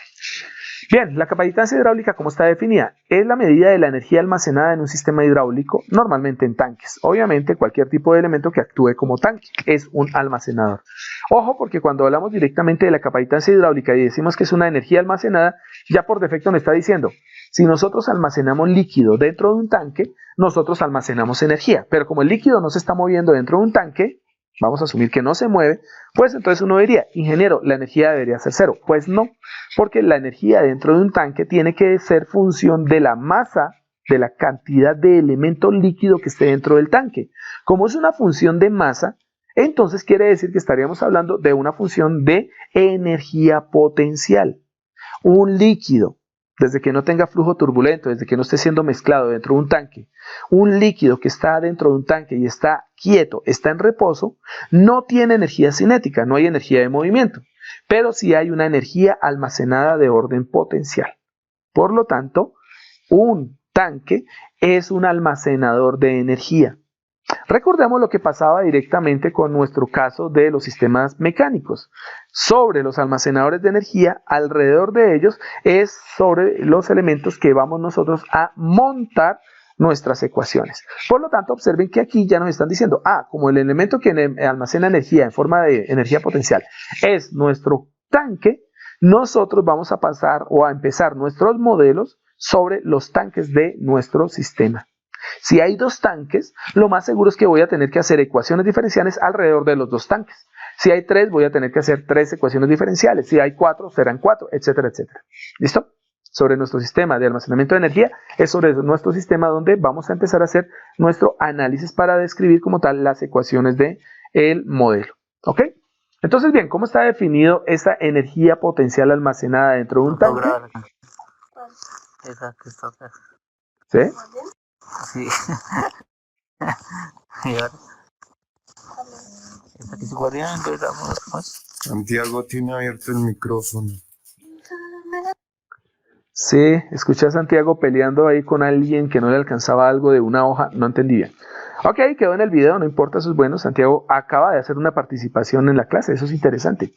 Bien, la capacitancia hidráulica, ¿cómo está definida? Es la medida de la energía almacenada en un sistema hidráulico, normalmente en tanques. Obviamente, cualquier tipo de elemento que actúe como tanque es un almacenador. Ojo, porque cuando hablamos directamente de la capacitancia hidráulica y decimos que es una energía almacenada, ya por defecto nos está diciendo, si nosotros almacenamos líquido dentro de un tanque, nosotros almacenamos energía. Pero como el líquido no se está moviendo dentro de un tanque, vamos a asumir que no se mueve, pues entonces uno diría, ingeniero, la energía debería ser cero. Pues no, porque la energía dentro de un tanque tiene que ser función de la masa, de la cantidad de elemento líquido que esté dentro del tanque. Como es una función de masa, entonces quiere decir que estaríamos hablando de una función de energía potencial. Un líquido, desde que no tenga flujo turbulento, desde que no esté siendo mezclado dentro de un tanque, un líquido que está dentro de un tanque y está quieto, está en reposo, no tiene energía cinética, no hay energía de movimiento, pero sí hay una energía almacenada de orden potencial. Por lo tanto, un tanque es un almacenador de energía. Recordemos lo que pasaba directamente con nuestro caso de los sistemas mecánicos. Sobre los almacenadores de energía, alrededor de ellos es sobre los elementos que vamos nosotros a montar nuestras ecuaciones. Por lo tanto, observen que aquí ya nos están diciendo, como el elemento que almacena energía en forma de energía potencial es nuestro tanque, nosotros vamos a pasar o a empezar nuestros modelos sobre los tanques de nuestro sistema. Si hay dos tanques, lo más seguro es que voy a tener que hacer ecuaciones diferenciales alrededor de los dos tanques. Si hay tres, voy a tener que hacer tres ecuaciones diferenciales. Si hay cuatro, serán cuatro, etcétera, etcétera. ¿Listo? Sobre nuestro sistema de almacenamiento de energía, es sobre nuestro sistema donde vamos a empezar a hacer nuestro análisis para describir como tal las ecuaciones del modelo. ¿Ok? Entonces, bien, ¿cómo está definido esta energía potencial almacenada dentro de un tanque? ¿Sí? Sí. Y ahora, esta que se guardia, entonces vamos más. Santiago tiene abierto el micrófono. Sí, escuché a Santiago peleando ahí con alguien que no le alcanzaba algo de una hoja, no entendí bien. Ok, quedó en el video, no importa, eso es bueno. Santiago acaba de hacer una participación en la clase, eso es interesante.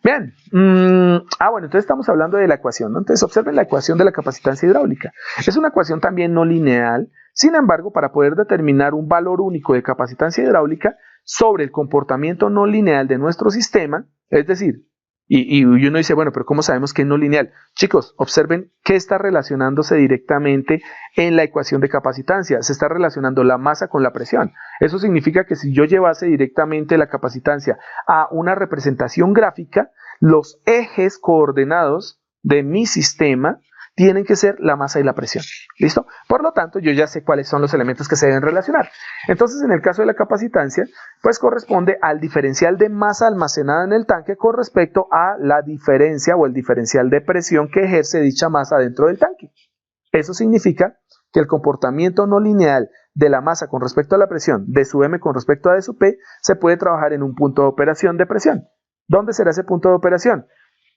Bien, bueno, entonces estamos hablando de la ecuación, ¿no? Entonces observen la ecuación de la capacitancia hidráulica. Es una ecuación también no lineal, sin embargo, para poder determinar un valor único de capacitancia hidráulica sobre el comportamiento no lineal de nuestro sistema, es decir, Y uno dice, bueno, pero ¿cómo sabemos que es no lineal? Chicos, observen que está relacionándose directamente en la ecuación de capacitancia. Se está relacionando la masa con la presión. Eso significa que si yo llevase directamente la capacitancia a una representación gráfica, los ejes coordenados de mi sistema tienen que ser la masa y la presión. ¿Listo? Por lo tanto, yo ya sé cuáles son los elementos que se deben relacionar. Entonces, en el caso de la capacitancia, pues corresponde al diferencial de masa almacenada en el tanque con respecto a la diferencia o el diferencial de presión que ejerce dicha masa dentro del tanque. Eso significa que el comportamiento no lineal de la masa con respecto a la presión, de su M con respecto a de su P, se puede trabajar en un punto de operación de presión. ¿Dónde será ese punto de operación?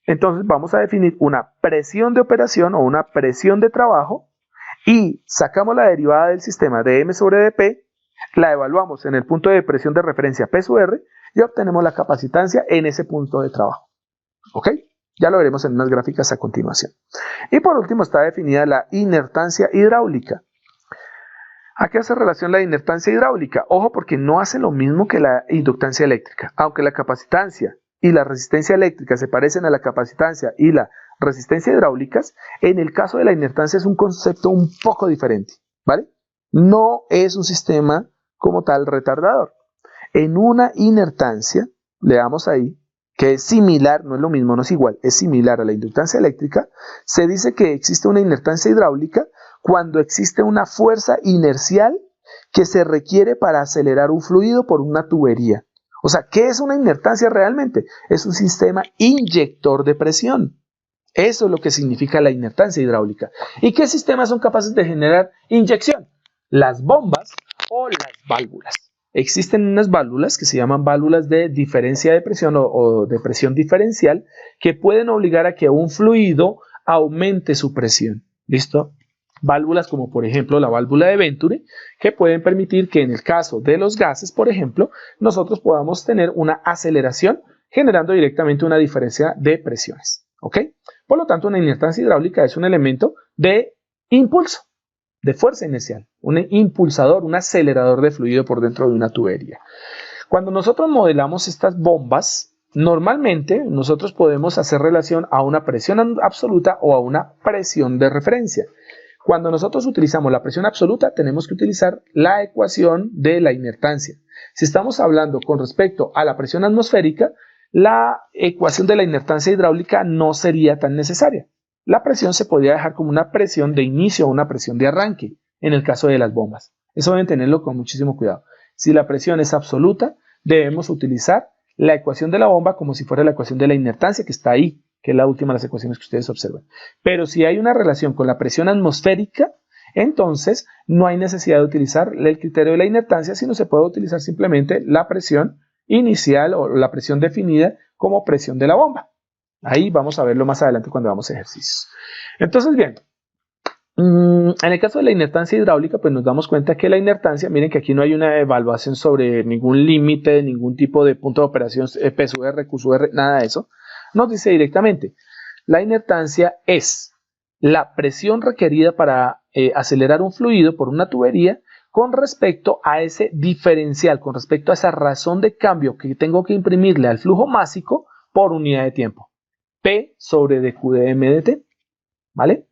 Entonces vamos a definir una presión de operación o una presión de trabajo y sacamos la derivada del sistema de M sobre dP, la evaluamos en el punto de presión de referencia P sub R y obtenemos la capacitancia en ese punto de trabajo. ¿Ok? Ya lo veremos en unas gráficas a continuación. Y por último está definida la inertancia hidráulica. ¿A qué hace relación la inertancia hidráulica? Ojo, porque no hace lo mismo que la inductancia eléctrica. Aunque la capacitancia y la resistencia eléctrica se parecen a la capacitancia y la resistencia hidráulicas, en el caso de la inertancia es un concepto un poco diferente, ¿vale? No es un sistema como tal retardador. En una inertancia, leamos ahí, que es similar, no es lo mismo, no es igual, es similar a la inductancia eléctrica, se dice que existe una inertancia hidráulica cuando existe una fuerza inercial que se requiere para acelerar un fluido por una tubería. O sea, ¿qué es una inertancia realmente? Es un sistema inyector de presión. Eso es lo que significa la inertancia hidráulica. ¿Y qué sistemas son capaces de generar inyección? Las bombas o las válvulas. Existen unas válvulas que se llaman válvulas de diferencia de presión o de presión diferencial que pueden obligar a que un fluido aumente su presión. ¿Listo? Válvulas como por ejemplo la válvula de Venturi, que pueden permitir que en el caso de los gases, por ejemplo, nosotros podamos tener una aceleración generando directamente una diferencia de presiones. ¿Ok? Por lo tanto, una inertancia hidráulica es un elemento de impulso, de fuerza inercial, un impulsador, un acelerador de fluido por dentro de una tubería. Cuando nosotros modelamos estas bombas, normalmente nosotros podemos hacer relación a una presión absoluta o a una presión de referencia. Cuando nosotros utilizamos la presión absoluta, tenemos que utilizar la ecuación de la inertancia. Si estamos hablando con respecto a la presión atmosférica, la ecuación de la inertancia hidráulica no sería tan necesaria. La presión se podría dejar como una presión de inicio o una presión de arranque, en el caso de las bombas. Eso deben tenerlo con muchísimo cuidado. Si la presión es absoluta, debemos utilizar la ecuación de la bomba como si fuera la ecuación de la inertancia que está ahí, que es la última de las ecuaciones que ustedes observan. Pero si hay una relación con la presión atmosférica, entonces no hay necesidad de utilizar el criterio de la inertancia, sino se puede utilizar simplemente la presión inicial o la presión definida como presión de la bomba. Ahí vamos a verlo más adelante cuando hagamos ejercicios. Entonces, bien, en el caso de la inertancia hidráulica, pues nos damos cuenta que la inertancia, miren que aquí no hay una evaluación sobre ningún límite, ningún tipo de punto de operación, P sub R, Q sub R, nada de eso. Nos dice directamente, la inertancia es la presión requerida para acelerar un fluido por una tubería con respecto a ese diferencial, con respecto a esa razón de cambio que tengo que imprimirle al flujo másico por unidad de tiempo. P sobre dQ de M de T, ¿vale?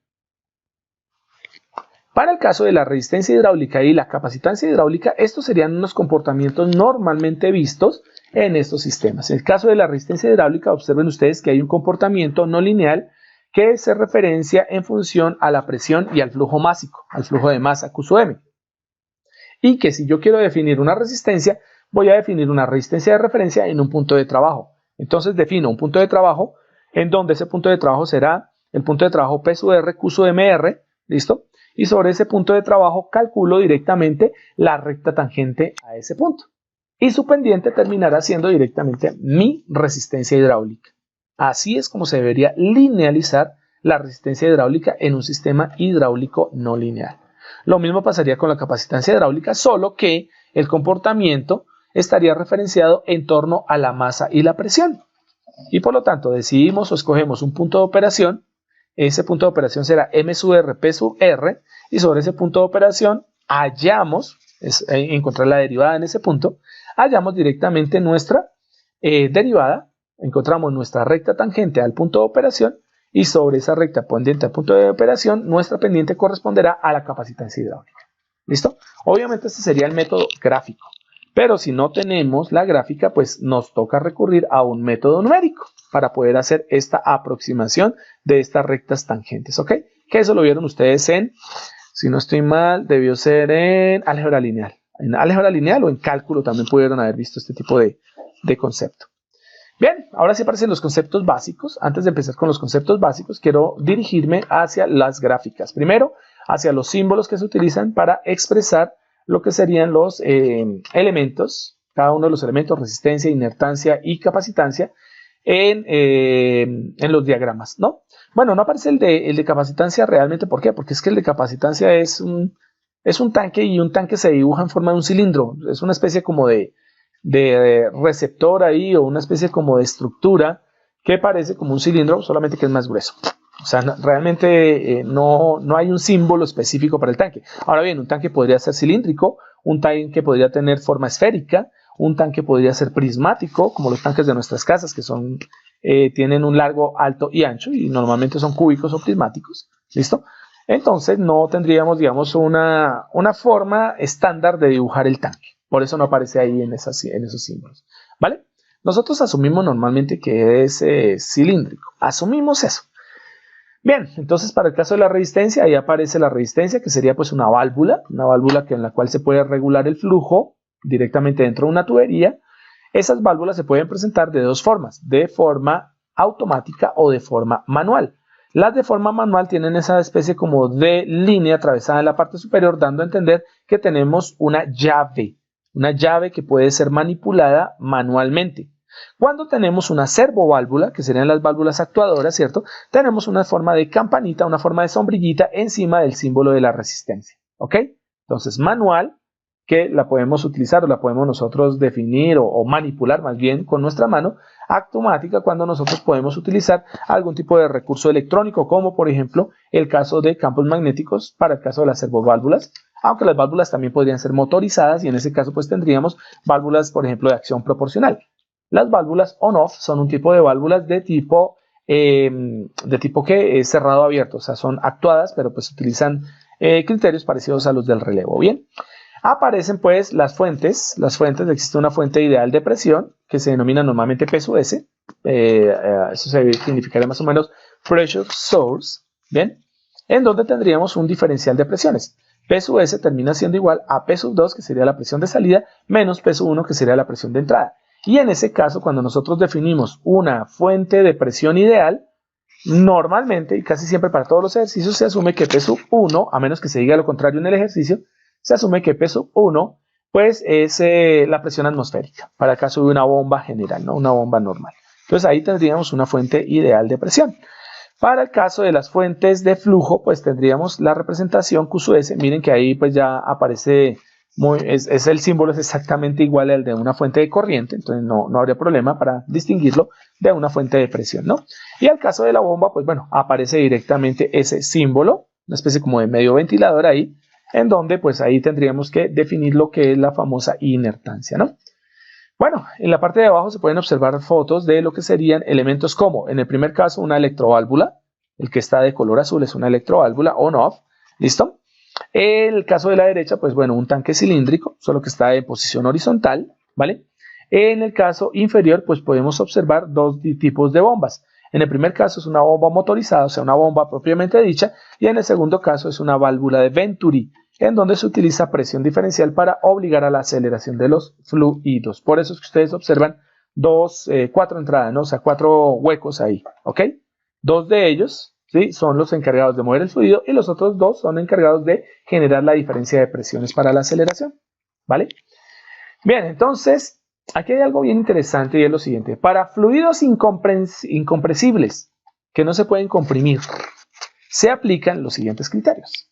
Para el caso de la resistencia hidráulica y la capacitancia hidráulica, estos serían unos comportamientos normalmente vistos en estos sistemas. En el caso de la resistencia hidráulica, observen ustedes que hay un comportamiento no lineal que se referencia en función a la presión y al flujo másico, al flujo de masa Q sub M. Y que si yo quiero definir una resistencia, voy a definir una resistencia de referencia en un punto de trabajo. Entonces defino un punto de trabajo en donde ese punto de trabajo será el punto de trabajo P sub R, Q sub MR, ¿listo? Y sobre ese punto de trabajo calculo directamente la recta tangente a ese punto. Y su pendiente terminará siendo directamente mi resistencia hidráulica. Así es como se debería linealizar la resistencia hidráulica en un sistema hidráulico no lineal. Lo mismo pasaría con la capacitancia hidráulica, solo que el comportamiento estaría referenciado en torno a la masa y la presión. Y por lo tanto decidimos o escogemos un punto de operación. Ese punto de operación será M sub R, P sub R, y sobre ese punto de operación hallamos, encontrar la derivada en ese punto, hallamos directamente nuestra derivada encontramos nuestra recta tangente al punto de operación y sobre esa recta pendiente al punto de operación, nuestra pendiente corresponderá a la capacitancia hidráulica. ¿Listo? Obviamente este sería el método gráfico, pero si no tenemos la gráfica, pues nos toca recurrir a un método numérico para poder hacer esta aproximación de estas rectas tangentes, ¿ok? Que eso lo vieron ustedes en, si no estoy mal, debió ser en álgebra lineal. En álgebra lineal o en cálculo también pudieron haber visto este tipo de concepto. Bien, ahora sí aparecen los conceptos básicos. Antes de empezar con los conceptos básicos, quiero dirigirme hacia las gráficas. Primero, hacia los símbolos que se utilizan para expresar lo que serían los elementos, cada uno de los elementos, resistencia, inertancia y capacitancia, en los diagramas, ¿no? Bueno, no aparece el de capacitancia realmente, ¿por qué? Porque es que el de capacitancia es un tanque y un tanque se dibuja en forma de un cilindro. Es una especie como de receptor ahí o una especie como de estructura que parece como un cilindro, solamente que es más grueso. O sea, realmente no hay un símbolo específico para el tanque. Ahora bien, un tanque podría ser cilíndrico, un tanque podría tener forma esférica, un tanque podría ser prismático, como los tanques de nuestras casas, que tienen un largo, alto y ancho, y normalmente son cúbicos o prismáticos. ¿Listo? Entonces no tendríamos, digamos, una forma estándar de dibujar el tanque. Por eso no aparece ahí en esos símbolos. ¿Vale? Nosotros asumimos normalmente que es cilíndrico. Asumimos eso. Bien, entonces para el caso de la resistencia, ahí aparece la resistencia, que sería pues una válvula en la cual se puede regular el flujo directamente dentro de una tubería. Esas válvulas se pueden presentar de dos formas, de forma automática o de forma manual. Las de forma manual tienen esa especie como de línea atravesada en la parte superior, dando a entender que tenemos una llave que puede ser manipulada manualmente. Cuando tenemos una servoválvula, que serían las válvulas actuadoras, ¿cierto? Tenemos una forma de campanita, una forma de sombrillita encima del símbolo de la resistencia, ¿ok? Entonces, manual, que la podemos utilizar o la podemos nosotros definir o manipular más bien con nuestra mano. Automática, cuando nosotros podemos utilizar algún tipo de recurso electrónico, como por ejemplo el caso de campos magnéticos para el caso de las servoválvulas, aunque las válvulas también podrían ser motorizadas y en ese caso pues tendríamos válvulas, por ejemplo, de acción proporcional. Las válvulas on-off son un tipo de válvulas de tipo que es cerrado abierto, o sea, son actuadas, pero pues utilizan criterios parecidos a los del relevo. Bien, aparecen pues las fuentes, existe una fuente ideal de presión que se denomina normalmente PSUS, eso significaría más o menos Pressure Source, bien, en donde tendríamos un diferencial de presiones. PSUS termina siendo igual a P2, que sería la presión de salida, menos P1, que sería la presión de entrada. Y en ese caso, cuando nosotros definimos una fuente de presión ideal, normalmente y casi siempre para todos los ejercicios se asume que P1, a menos que se diga lo contrario en el ejercicio, se asume que P1 pues es la presión atmosférica, para el caso de una bomba general, ¿no? Una bomba normal. Entonces ahí tendríamos una fuente ideal de presión. Para el caso de las fuentes de flujo, pues tendríamos la representación QS. Miren que ahí pues ya aparece, el símbolo es exactamente igual al de una fuente de corriente, entonces no habría problema para distinguirlo de una fuente de presión, ¿no? Y al caso de la bomba, pues bueno, aparece directamente ese símbolo, una especie como de medio ventilador ahí, en donde pues ahí tendríamos que definir lo que es la famosa inertancia, ¿no? Bueno, en la parte de abajo se pueden observar fotos de lo que serían elementos como, en el primer caso, una electroválvula. El que está de color azul es una electroválvula on-off. ¿Listo? En el caso de la derecha, pues bueno, un tanque cilíndrico, solo que está en posición horizontal, ¿vale? En el caso inferior, pues podemos observar dos tipos de bombas. En el primer caso es una bomba motorizada, o sea, una bomba propiamente dicha, y en el segundo caso es una válvula de Venturi, en donde se utiliza presión diferencial para obligar a la aceleración de los fluidos. Por eso es que ustedes observan cuatro entradas, ¿no? O sea, 4 huecos ahí, ¿ok? 2 de ellos, ¿sí? Son los encargados de mover el fluido y los otros 2 son encargados de generar la diferencia de presiones para la aceleración, ¿vale? Bien, entonces, aquí hay algo bien interesante y es lo siguiente. Para fluidos incompresibles que no se pueden comprimir, se aplican los siguientes criterios.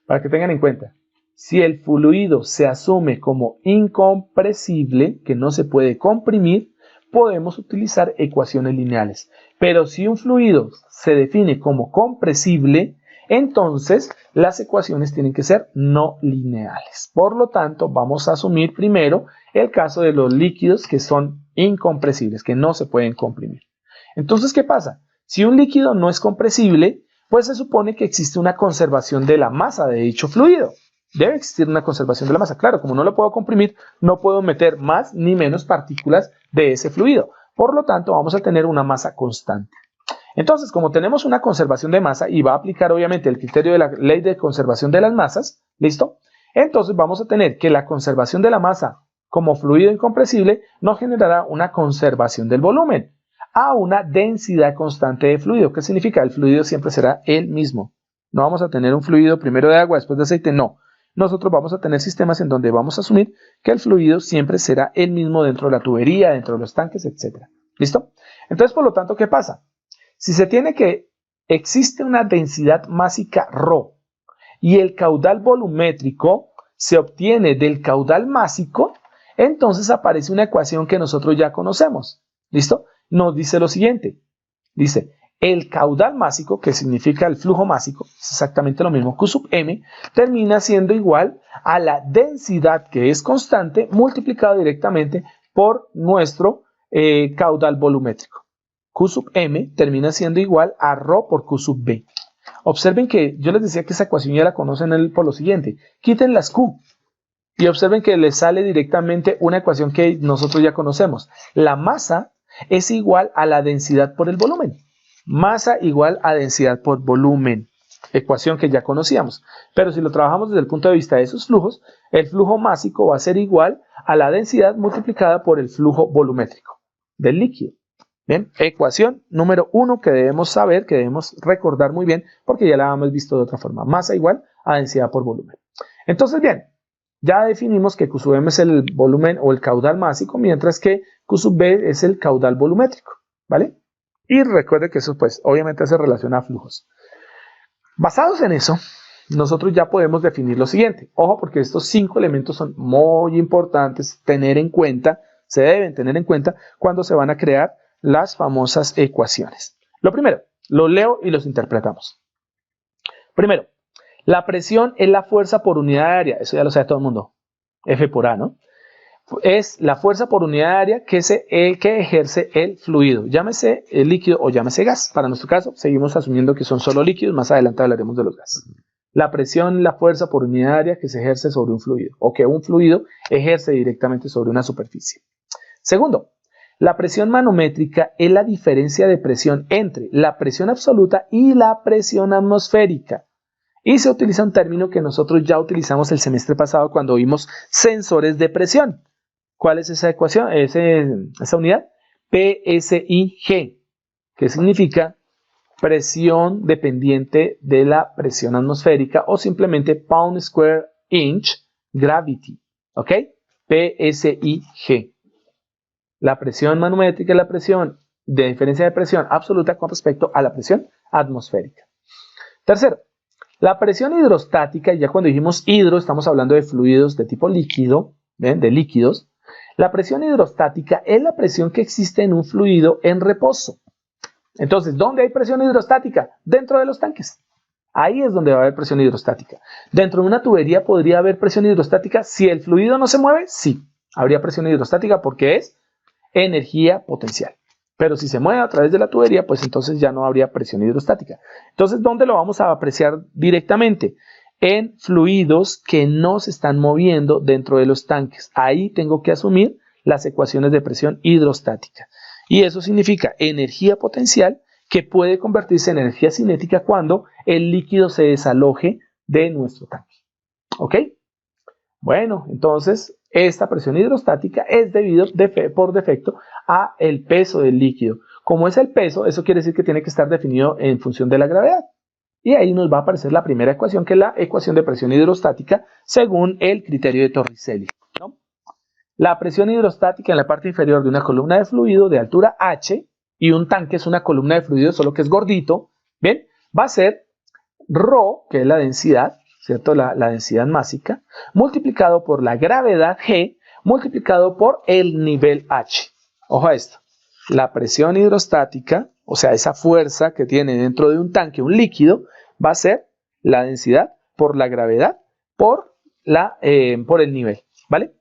Para que tengan en cuenta, si el fluido se asume como incompresible, que no se puede comprimir, podemos utilizar ecuaciones lineales. Pero si un fluido se define como compresible, entonces las ecuaciones tienen que ser no lineales. Por lo tanto, vamos a asumir primero el caso de los líquidos que son incompresibles, que no se pueden comprimir. Entonces, ¿qué pasa? Si un líquido no es compresible, pues se supone que existe una conservación de la masa de dicho fluido. Debe existir una conservación de la masa. Claro, como no lo puedo comprimir, no puedo meter más ni menos partículas de ese fluido. Por lo tanto, vamos a tener una masa constante. Entonces, como tenemos una conservación de masa y va a aplicar obviamente el criterio de la ley de conservación de las masas, ¿listo? Entonces vamos a tener que la conservación de la masa como fluido incompresible nos generará una conservación del volumen a una densidad constante de fluido. ¿Qué significa? El fluido siempre será el mismo. No vamos a tener un fluido primero de agua, después de aceite, no. Nosotros vamos a tener sistemas en donde vamos a asumir que el fluido siempre será el mismo dentro de la tubería, dentro de los tanques, etc. ¿Listo? Entonces, por lo tanto, ¿qué pasa? Si se tiene que existe una densidad másica ρ y el caudal volumétrico se obtiene del caudal másico, entonces aparece una ecuación que nosotros ya conocemos. ¿Listo? Nos dice lo siguiente. Dice, el caudal másico, que significa el flujo másico, es exactamente lo mismo, Q sub m, termina siendo igual a la densidad, que es constante, multiplicado directamente por nuestro caudal volumétrico. Q sub m termina siendo igual a ρ por Q sub b. Observen que yo les decía que esa ecuación ya la conocen por lo siguiente. Quiten las Q y observen que les sale directamente una ecuación que nosotros ya conocemos. La masa es igual a la densidad por el volumen. Masa igual a densidad por volumen. Ecuación que ya conocíamos. Pero si lo trabajamos desde el punto de vista de esos flujos, el flujo másico va a ser igual a la densidad multiplicada por el flujo volumétrico del líquido. Bien, ecuación número 1 que debemos saber, que debemos recordar muy bien, porque ya la hemos visto de otra forma. Masa igual a densidad por volumen. Entonces, bien, ya definimos que Q sub m es el volumen o el caudal másico, mientras que Q sub b es el caudal volumétrico, ¿vale? Y recuerde que eso, pues, obviamente se relaciona a flujos. Basados en eso, nosotros ya podemos definir lo siguiente. Ojo, porque estos 5 elementos son muy importantes tener en cuenta, se deben tener en cuenta cuando se van a crear las famosas ecuaciones. Lo primero, lo leo y los interpretamos. Primero, la presión es la fuerza por unidad de área, eso ya lo sabe todo el mundo, F por A, ¿no? Es la fuerza por unidad de área que ejerce el fluido, llámese el líquido o llámese gas. Para nuestro caso, seguimos asumiendo que son solo líquidos, más adelante hablaremos de los gases. La presión es la fuerza por unidad de área que se ejerce sobre un fluido, o que un fluido ejerce directamente sobre una superficie. Segundo, la presión manométrica es la diferencia de presión entre la presión absoluta y la presión atmosférica. Y se utiliza un término que nosotros ya utilizamos el semestre pasado cuando vimos sensores de presión. ¿Cuál es esa ecuación, esa unidad? PSIG, que significa presión dependiente de la presión atmosférica o simplemente Pound Square Inch Gravity. ¿Ok? PSIG. La presión manométrica es la presión de diferencia de presión absoluta con respecto a la presión atmosférica. Tercero, la presión hidrostática, ya cuando dijimos hidro, estamos hablando de fluidos de tipo líquido, ¿ven? De líquidos. La presión hidrostática es la presión que existe en un fluido en reposo. Entonces, ¿dónde hay presión hidrostática? Dentro de los tanques. Ahí es donde va a haber presión hidrostática. Dentro de una tubería podría haber presión hidrostática si el fluido no se mueve, sí. Habría presión hidrostática porque es energía potencial. Pero si se mueve a través de la tubería, pues entonces ya no habría presión hidrostática. Entonces, ¿dónde lo vamos a apreciar directamente? En fluidos que no se están moviendo dentro de los tanques. Ahí tengo que asumir las ecuaciones de presión hidrostática. Y eso significa energía potencial que puede convertirse en energía cinética cuando el líquido se desaloje de nuestro tanque. ¿Ok? Bueno, entonces esta presión hidrostática es debido por defecto a el peso del líquido. Como es el peso, eso quiere decir que tiene que estar definido en función de la gravedad. Y ahí nos va a aparecer la primera ecuación, que es la ecuación de presión hidrostática según el criterio de Torricelli, ¿no? La presión hidrostática en la parte inferior de una columna de fluido de altura H, y un tanque es una columna de fluido, solo que es gordito, ¿bien? Va a ser ρ, que es la densidad, ¿cierto? La densidad másica, multiplicado por la gravedad G, multiplicado por el nivel H. Ojo a esto. La presión hidrostática, o sea, esa fuerza que tiene dentro de un tanque un líquido, va a ser la densidad por la gravedad por el nivel, ¿vale?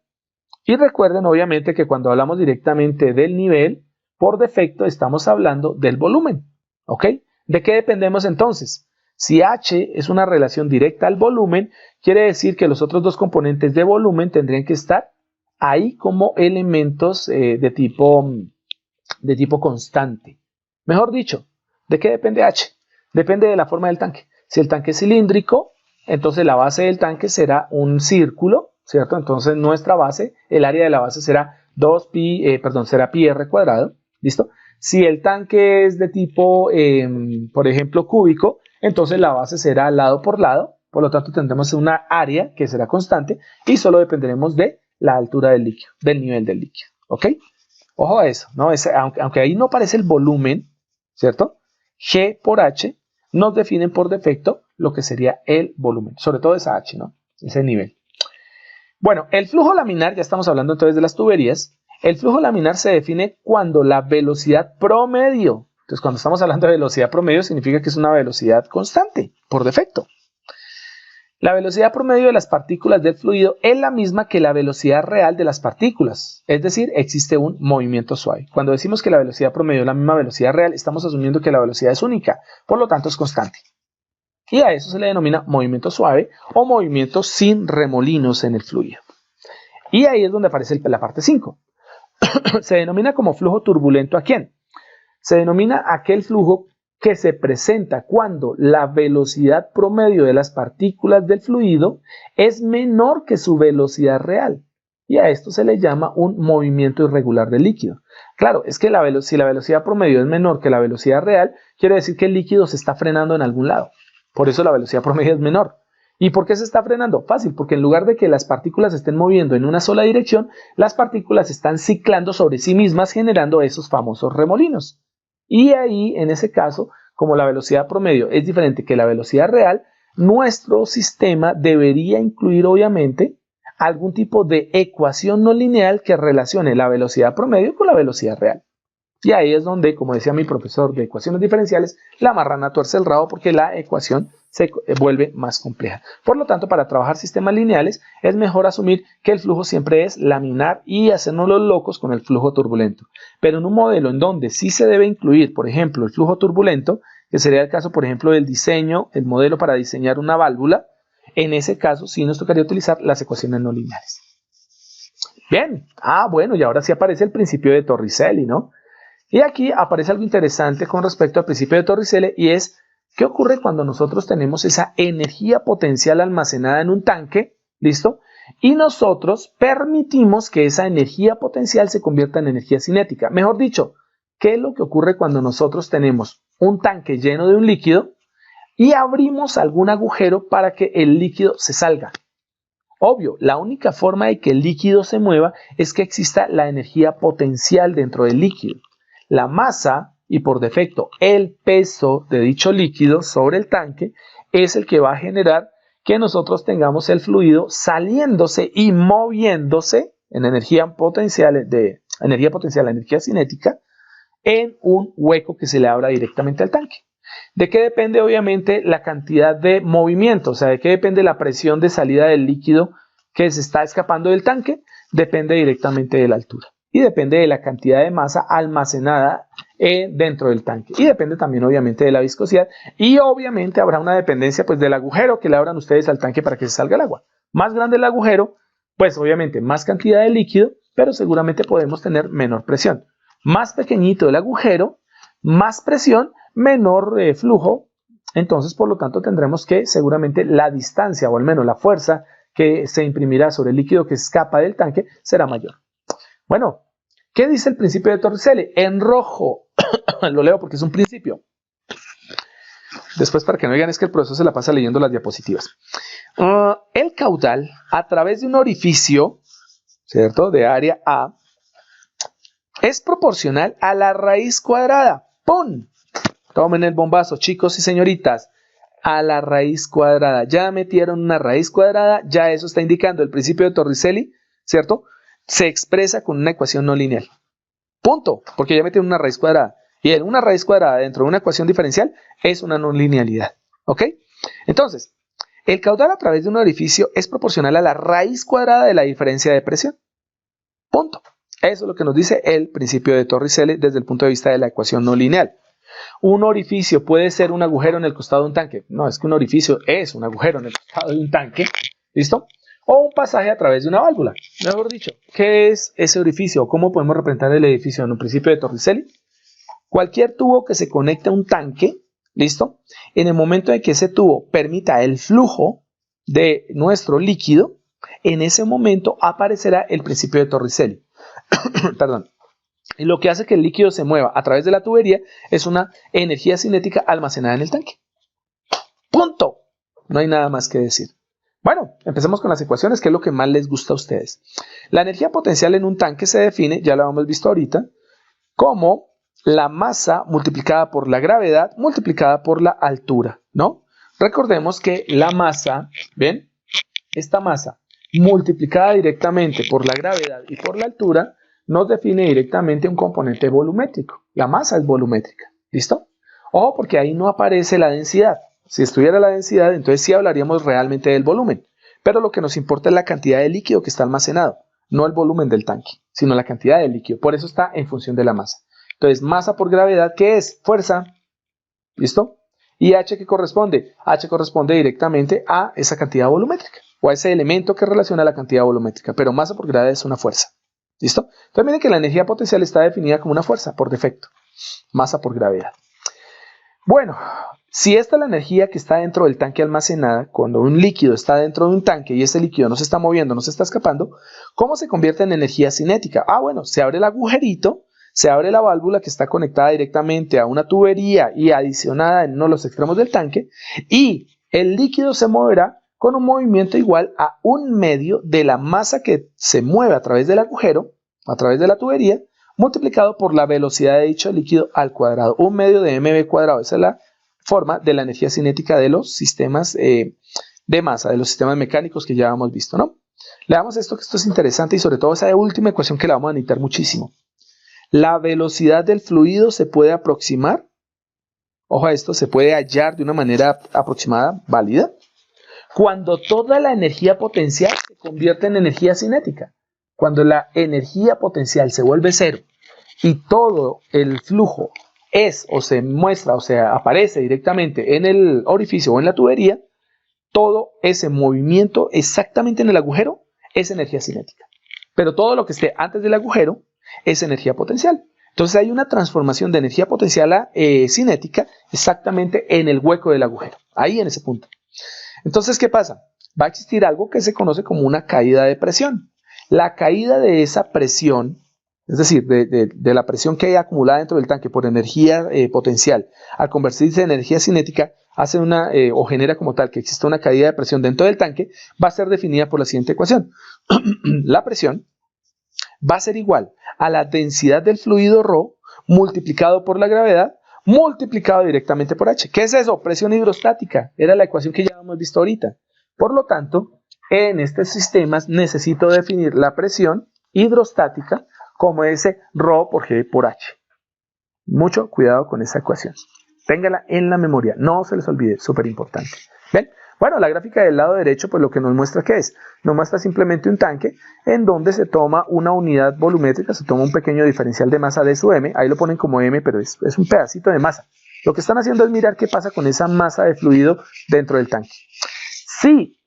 Y recuerden obviamente que cuando hablamos directamente del nivel, por defecto estamos hablando del volumen, ¿ok? ¿De qué dependemos entonces? Si H es una relación directa al volumen, quiere decir que los otros dos componentes de volumen tendrían que estar ahí como elementos de tipo constante. Mejor dicho, ¿de qué depende H? Depende de la forma del tanque. Si el tanque es cilíndrico, entonces la base del tanque será un círculo, ¿cierto? Entonces nuestra base, el área de la base será será pi r cuadrado, ¿listo? Si el tanque es de tipo, por ejemplo, cúbico, entonces la base será lado por lado, por lo tanto tendremos una área que será constante y solo dependeremos de la altura del líquido, del nivel del líquido, ¿ok? Ojo a eso, ¿no? Aunque ahí no aparece el volumen, ¿cierto? G por H nos definen por defecto lo que sería el volumen, sobre todo esa H, ¿no? Ese nivel. Bueno, el flujo laminar, ya estamos hablando entonces de las tuberías, el flujo laminar se define cuando la velocidad promedio, entonces cuando estamos hablando de velocidad promedio significa que es una velocidad constante, por defecto. La velocidad promedio de las partículas del fluido es la misma que la velocidad real de las partículas, es decir, existe un movimiento suave. Cuando decimos que la velocidad promedio es la misma velocidad real, estamos asumiendo que la velocidad es única, por lo tanto es constante. Y a eso se le denomina movimiento suave o movimiento sin remolinos en el fluido. Y ahí es donde aparece la parte 5. Se denomina como flujo turbulento ¿a quién? Se denomina aquel flujo que se presenta cuando la velocidad promedio de las partículas del fluido es menor que su velocidad real. Y a esto se le llama un movimiento irregular del líquido. Claro, es que si la velocidad promedio es menor que la velocidad real, quiere decir que el líquido se está frenando en algún lado. Por eso la velocidad promedio es menor. ¿Y por qué se está frenando? Fácil, porque en lugar de que las partículas se estén moviendo en una sola dirección, las partículas están ciclando sobre sí mismas generando esos famosos remolinos. Y ahí, en ese caso, como la velocidad promedio es diferente que la velocidad real, nuestro sistema debería incluir obviamente algún tipo de ecuación no lineal que relacione la velocidad promedio con la velocidad real. Y ahí es donde, como decía mi profesor de ecuaciones diferenciales, la marrana tuerce el rabo porque la ecuación se vuelve más compleja. Por lo tanto, para trabajar sistemas lineales es mejor asumir que el flujo siempre es laminar y hacernos los locos con el flujo turbulento. Pero en un modelo en donde sí se debe incluir, por ejemplo, el flujo turbulento, que sería el caso, por ejemplo, del diseño, el modelo para diseñar una válvula, en ese caso sí nos tocaría utilizar las ecuaciones no lineales. Bien, bueno, y ahora sí aparece el principio de Torricelli, ¿no? Y aquí aparece algo interesante con respecto al principio de Torricelli y es ¿qué ocurre cuando nosotros tenemos esa energía potencial almacenada en un tanque? ¿Listo? Y nosotros permitimos que esa energía potencial se convierta en energía cinética. Mejor dicho, ¿qué es lo que ocurre cuando nosotros tenemos un tanque lleno de un líquido y abrimos algún agujero para que el líquido se salga? Obvio, la única forma de que el líquido se mueva es que exista la energía potencial dentro del líquido. La masa y por defecto el peso de dicho líquido sobre el tanque es el que va a generar que nosotros tengamos el fluido saliéndose y moviéndose en energía potencial, energía cinética, en un hueco que se le abra directamente al tanque. ¿De qué depende obviamente la cantidad de movimiento? O sea, ¿de qué depende la presión de salida del líquido que se está escapando del tanque? Depende directamente de la altura. Y depende de la cantidad de masa almacenada dentro del tanque. Y depende también obviamente de la viscosidad. Y obviamente habrá una dependencia pues del agujero que le abran ustedes al tanque para que se salga el agua. Más grande el agujero, pues obviamente más cantidad de líquido, pero seguramente podemos tener menor presión. Más pequeñito el agujero, más presión, menor flujo. Entonces, por lo tanto, tendremos que seguramente la distancia o al menos la fuerza que se imprimirá sobre el líquido que escapa del tanque será mayor. Bueno, ¿qué dice el principio de Torricelli? En rojo, lo leo porque es un principio. Después, para que no digan, es que el profesor se la pasa leyendo las diapositivas. El caudal, a través de un orificio, ¿cierto?, de área A, es proporcional a la raíz cuadrada. ¡Pum! Tomen el bombazo, chicos y señoritas. A la raíz cuadrada. Ya metieron una raíz cuadrada, ya eso está indicando el principio de Torricelli, ¿cierto? Se expresa con una ecuación no lineal. Punto, porque ya metieron una raíz cuadrada. Y en una raíz cuadrada dentro de una ecuación diferencial es una no linealidad. ¿Ok? Entonces, el caudal a través de un orificio es proporcional a la raíz cuadrada de la diferencia de presión. Punto. Eso es lo que nos dice el principio de Torricelli desde el punto de vista de la ecuación no lineal. ¿Un orificio puede ser un agujero en el costado de un tanque? No, es que un orificio es un agujero en el costado de un tanque. ¿Listo? O un pasaje a través de una válvula. Mejor dicho, ¿qué es ese orificio? ¿Cómo podemos representar el edificio en un principio de Torricelli? Cualquier tubo que se conecte a un tanque, ¿listo? En el momento en que ese tubo permita el flujo de nuestro líquido, en ese momento aparecerá el principio de Torricelli. Perdón. Y lo que hace que el líquido se mueva a través de la tubería es una energía cinética almacenada en el tanque. Punto. No hay nada más que decir. Bueno, empecemos con las ecuaciones, que es lo que más les gusta a ustedes. La energía potencial en un tanque se define, ya lo hemos visto ahorita, como la masa multiplicada por la gravedad multiplicada por la altura, ¿no? Recordemos que la masa, ¿ven? Esta masa multiplicada directamente por la gravedad y por la altura nos define directamente un componente volumétrico. La masa es volumétrica, ¿listo? Ojo, porque ahí no aparece la densidad. Si estuviera la densidad, entonces sí hablaríamos realmente del volumen. Pero lo que nos importa es la cantidad de líquido que está almacenado, no el volumen del tanque, sino la cantidad de líquido. Por eso está en función de la masa. Entonces, masa por gravedad, ¿qué es? Fuerza. ¿Listo? ¿Y H qué corresponde? H corresponde directamente a esa cantidad volumétrica, o a ese elemento que relaciona la cantidad volumétrica. Pero masa por gravedad es una fuerza. ¿Listo? Entonces, miren que la energía potencial está definida como una fuerza por defecto. Masa por gravedad. Bueno, si esta es la energía que está dentro del tanque almacenada, cuando un líquido está dentro de un tanque y ese líquido no se está moviendo, no se está escapando, ¿cómo se convierte en energía cinética? Ah, bueno, se abre el agujerito, se abre la válvula que está conectada directamente a una tubería y adicionada en uno de los extremos del tanque, y el líquido se moverá con un movimiento igual a 1/2 de la masa que se mueve a través del agujero, a través de la tubería, multiplicado por la velocidad de dicho líquido al cuadrado. 1/2 de mv cuadrado. Esa es la forma de la energía cinética de los sistemas de masa, de los sistemas mecánicos que ya hemos visto, ¿no? Leamos esto, que esto es interesante, y sobre todo esa última ecuación que la vamos a necesitar muchísimo. La velocidad del fluido se puede aproximar, ojo a esto, se puede hallar de una manera aproximada, válida, cuando toda la energía potencial se convierte en energía cinética. Cuando la energía potencial se vuelve cero y todo el flujo es o se muestra o se aparece directamente en el orificio o en la tubería, todo ese movimiento exactamente en el agujero es energía cinética. Pero todo lo que esté antes del agujero es energía potencial. Entonces hay una transformación de energía potencial a cinética exactamente en el hueco del agujero, ahí en ese punto. Entonces, ¿qué pasa? Va a existir algo que se conoce como una caída de presión. La caída de esa presión, es decir, de la presión que hay acumulada dentro del tanque por energía potencial, al convertirse en energía cinética, hace o genera como tal que exista una caída de presión dentro del tanque, va a ser definida por la siguiente ecuación. La presión va a ser igual a la densidad del fluido ρ multiplicado por la gravedad multiplicado directamente por H. ¿Qué es eso? Presión hidrostática. Era la ecuación que ya hemos visto ahorita. Por lo tanto, en estos sistemas necesito definir la presión hidrostática como ese ρ por G por H. Mucho cuidado con esa ecuación. Téngala en la memoria, no se les olvide, súper importante. ¿Ven? Bueno, la gráfica del lado derecho, pues lo que nos muestra, ¿qué es? Nos muestra simplemente un tanque en donde se toma una unidad volumétrica, se toma un pequeño diferencial de masa de su M, ahí lo ponen como M, pero es un pedacito de masa. Lo que están haciendo es mirar qué pasa con esa masa de fluido dentro del tanque. Si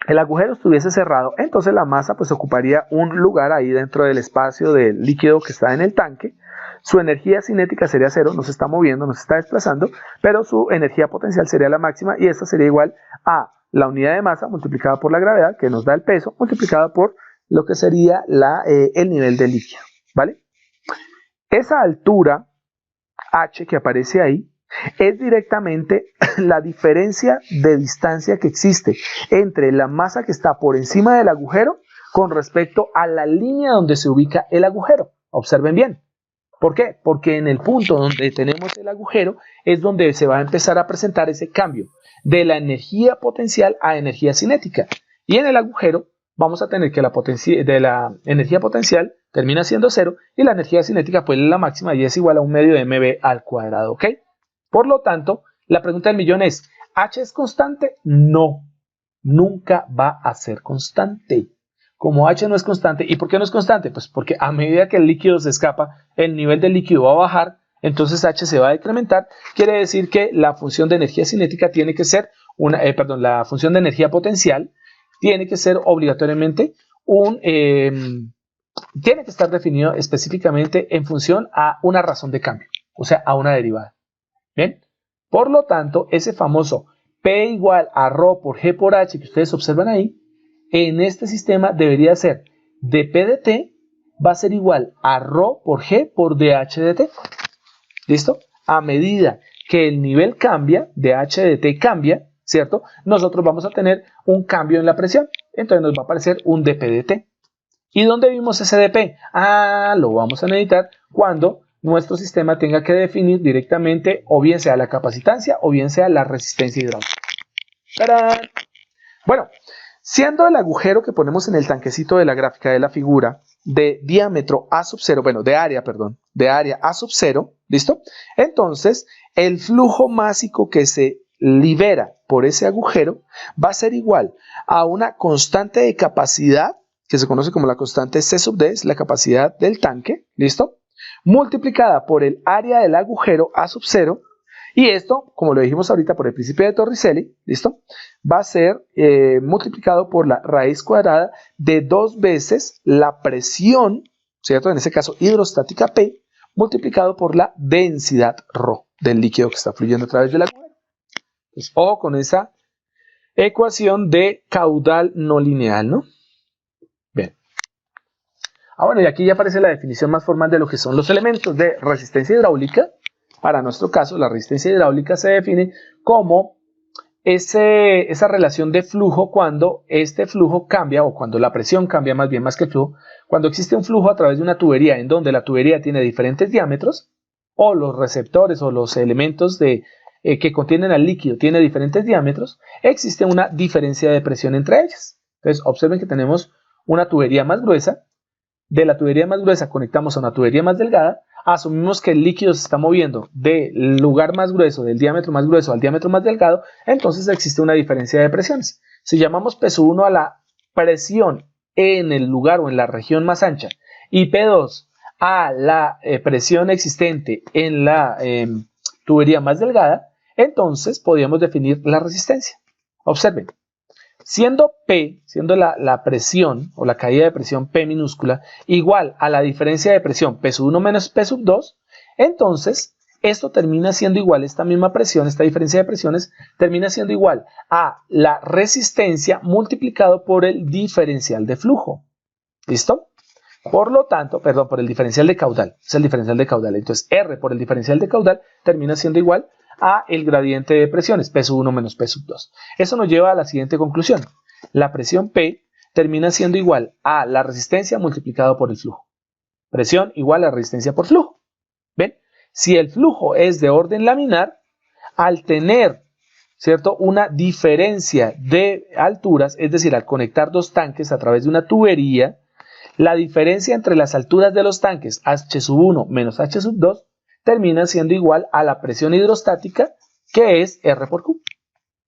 el agujero estuviese cerrado, entonces la masa pues ocuparía un lugar ahí dentro del espacio del líquido que está en el tanque. Su energía cinética sería cero, no se está moviendo, no se está desplazando, pero su energía potencial sería la máxima, y esta sería igual a la unidad de masa multiplicada por la gravedad, que nos da el peso, multiplicada por lo que sería el nivel del líquido, ¿vale? Esa altura H que aparece ahí es directamente la diferencia de distancia que existe entre la masa que está por encima del agujero con respecto a la línea donde se ubica el agujero. Observen bien. ¿Por qué? Porque en el punto donde tenemos el agujero es donde se va a empezar a presentar ese cambio de la energía potencial a energía cinética. Y en el agujero vamos a tener que la energía potencial termina siendo cero y la energía cinética pues es la máxima y es igual a 1/2 de mv al cuadrado, ¿ok? Por lo tanto, la pregunta del millón es, ¿H es constante? No, nunca va a ser constante. como H no es constante. ¿Y por qué no es constante? Pues porque a medida que el líquido se escapa, el nivel del líquido va a bajar, entonces H se va a decrementar. Quiere decir que la función de energía cinética tiene que ser la función de energía potencial tiene que ser obligatoriamente tiene que estar definido específicamente en función a una razón de cambio, o sea, a una derivada. ¿Bien? Por lo tanto, ese famoso P igual a ρ por G por H que ustedes observan ahí, en este sistema debería ser dP de T va a ser igual a ρ por G por dH de T. ¿Listo? A medida que el nivel cambia, dH de T cambia, ¿cierto? Nosotros vamos a tener un cambio en la presión. Entonces nos va a aparecer un dP de T. ¿Y dónde vimos ese dP? Lo vamos a necesitar cuando nuestro sistema tenga que definir directamente o bien sea la capacitancia o bien sea la resistencia hidráulica. ¡Tarán! Bueno, siendo el agujero que ponemos en el tanquecito de la gráfica de la figura de diámetro A sub 0, bueno, de área A sub 0, ¿listo? Entonces, el flujo másico que se libera por ese agujero va a ser igual a una constante de capacidad, que se conoce como la constante C sub D, es la capacidad del tanque, ¿listo? Multiplicada por el área del agujero A sub 0, y esto, como lo dijimos ahorita por el principio de Torricelli, ¿listo? Va a ser multiplicado por la raíz cuadrada de 2 veces la presión, ¿cierto? En ese caso hidrostática P, multiplicado por la densidad ρ del líquido que está fluyendo a través del agujero. Entonces, ojo con esa ecuación de caudal no lineal, ¿no? Bien. Bueno, y aquí ya aparece la definición más formal de lo que son los elementos de resistencia hidráulica. Para nuestro caso, la resistencia hidráulica se define como esa relación de flujo cuando este flujo cambia, o cuando la presión cambia más bien más que el flujo, cuando existe un flujo a través de una tubería en donde la tubería tiene diferentes diámetros, o los receptores o los elementos que contienen al líquido tienen diferentes diámetros, existe una diferencia de presión entre ellas. Entonces, observen que tenemos una tubería más gruesa, de la tubería más gruesa conectamos a una tubería más delgada, asumimos que el líquido se está moviendo del lugar más grueso, del diámetro más grueso al diámetro más delgado, entonces existe una diferencia de presiones. Si llamamos P1 a la presión en el lugar o en la región más ancha y P2 a la presión existente en la tubería más delgada, entonces podríamos definir la resistencia. Observen. Siendo P, siendo la presión o la caída de presión P minúscula igual a la diferencia de presión P sub 1 menos P sub 2, entonces esto termina siendo igual, esta misma presión, esta diferencia de presiones, termina siendo igual a la resistencia multiplicado por el diferencial de flujo. ¿Listo? Por lo tanto, perdón, por el diferencial de caudal, es el diferencial de caudal. Entonces R por el diferencial de caudal termina siendo igual a el gradiente de presiones, P sub 1 menos P sub 2. Eso nos lleva a la siguiente conclusión. La presión P termina siendo igual a la resistencia multiplicado por el flujo. Presión igual a resistencia por flujo. ¿Ven? Si el flujo es de orden laminar, al tener, ¿cierto?, una diferencia de alturas, es decir, al conectar dos tanques a través de una tubería, la diferencia entre las alturas de los tanques, H sub 1 menos H sub 2, termina siendo igual a la presión hidrostática, que es R por Q.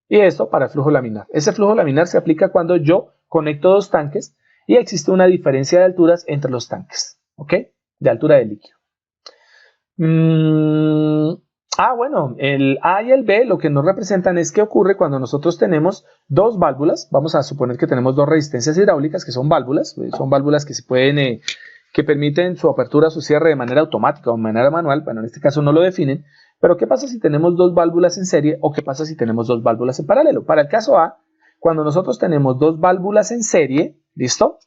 Y esto para el flujo laminar. Ese flujo laminar se aplica cuando yo conecto dos tanques y existe una diferencia de alturas entre los tanques, ¿ok? De altura del líquido. Bueno, el A y el B lo que nos representan es qué ocurre cuando nosotros tenemos dos válvulas. Vamos a suponer que tenemos dos resistencias hidráulicas que son válvulas que se pueden... que permiten su apertura o su cierre de manera automática o de manera manual. Bueno, en este caso no lo definen, pero ¿qué pasa si tenemos dos válvulas en serie o qué pasa si tenemos dos válvulas en paralelo? Para el caso A, cuando nosotros tenemos dos válvulas en serie, ¿listo?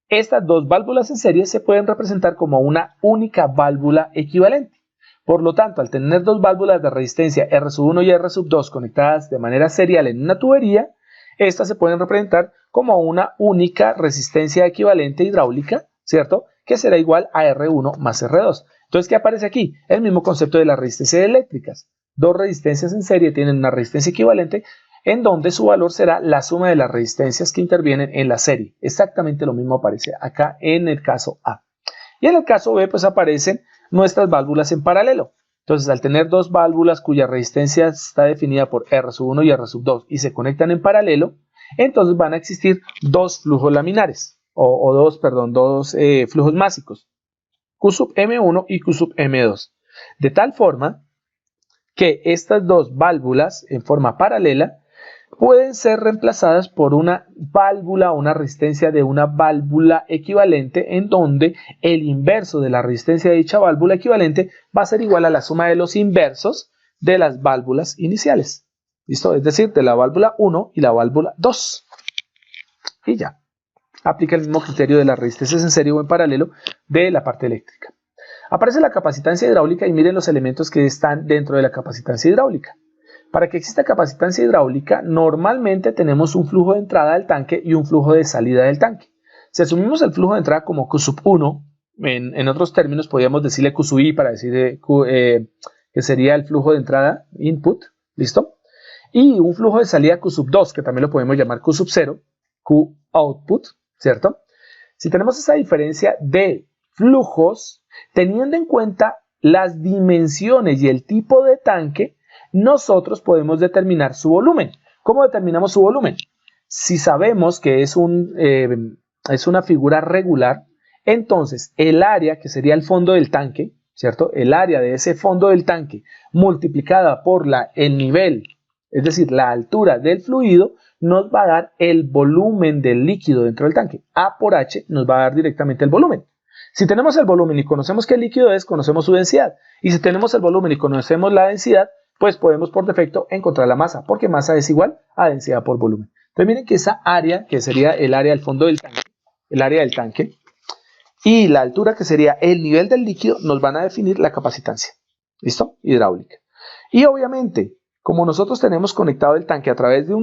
Estas dos válvulas en serie se pueden representar como una única válvula equivalente. Por lo tanto, al tener dos válvulas de resistencia R sub 1 y R sub 2 conectadas de manera serial en una tubería, estas se pueden representar como una única resistencia equivalente hidráulica, ¿cierto? Que será igual a R1 más R2. Entonces, ¿qué aparece aquí? El mismo concepto de las resistencias eléctricas. Dos resistencias en serie tienen una resistencia equivalente en donde su valor será la suma de las resistencias que intervienen en la serie. Exactamente lo mismo aparece acá en el caso A. Y en el caso B, pues aparecen nuestras válvulas en paralelo. Entonces, al tener dos válvulas cuya resistencia está definida por R sub 1 y R sub 2 y se conectan en paralelo, entonces van a existir dos flujos laminares, o dos flujos másicos, Q sub M1 y Q sub M2. De tal forma que estas dos válvulas en forma paralela pueden ser reemplazadas por una válvula o una resistencia de una válvula equivalente, en donde el inverso de la resistencia de dicha válvula equivalente va a ser igual a la suma de los inversos de las válvulas iniciales. ¿Listo? Es decir, de la válvula 1 y la válvula 2. Y ya. Aplica el mismo criterio de las resistencias en serie o en paralelo de la parte eléctrica. Aparece la capacitancia hidráulica y miren los elementos que están dentro de la capacitancia hidráulica. Para que exista capacitancia hidráulica, normalmente tenemos un flujo de entrada del tanque y un flujo de salida del tanque. Si asumimos el flujo de entrada como Q sub 1, en otros términos podríamos decirle Q sub I para decir que sería el flujo de entrada, input, ¿listo? Y un flujo de salida Q sub 2, que también lo podemos llamar Q sub 0, Q output, ¿cierto? Si tenemos esa diferencia de flujos, teniendo en cuenta las dimensiones y el tipo de tanque, nosotros podemos determinar su volumen. ¿Cómo determinamos su volumen? Si sabemos que es una figura regular, entonces el área, que sería el fondo del tanque, ¿cierto? El área de ese fondo del tanque multiplicada por el nivel, es decir, la altura del fluido, nos va a dar el volumen del líquido dentro del tanque. A por H nos va a dar directamente el volumen. Si tenemos el volumen y conocemos qué líquido es, conocemos su densidad. Y si tenemos el volumen y conocemos la densidad, pues podemos por defecto encontrar la masa, porque masa es igual a densidad por volumen. Entonces miren que esa área, que sería el área del fondo del tanque, el área del tanque, y la altura, que sería el nivel del líquido, nos van a definir la capacitancia. ¿Listo? Hidráulica. Y obviamente, como nosotros tenemos conectado el tanque a través de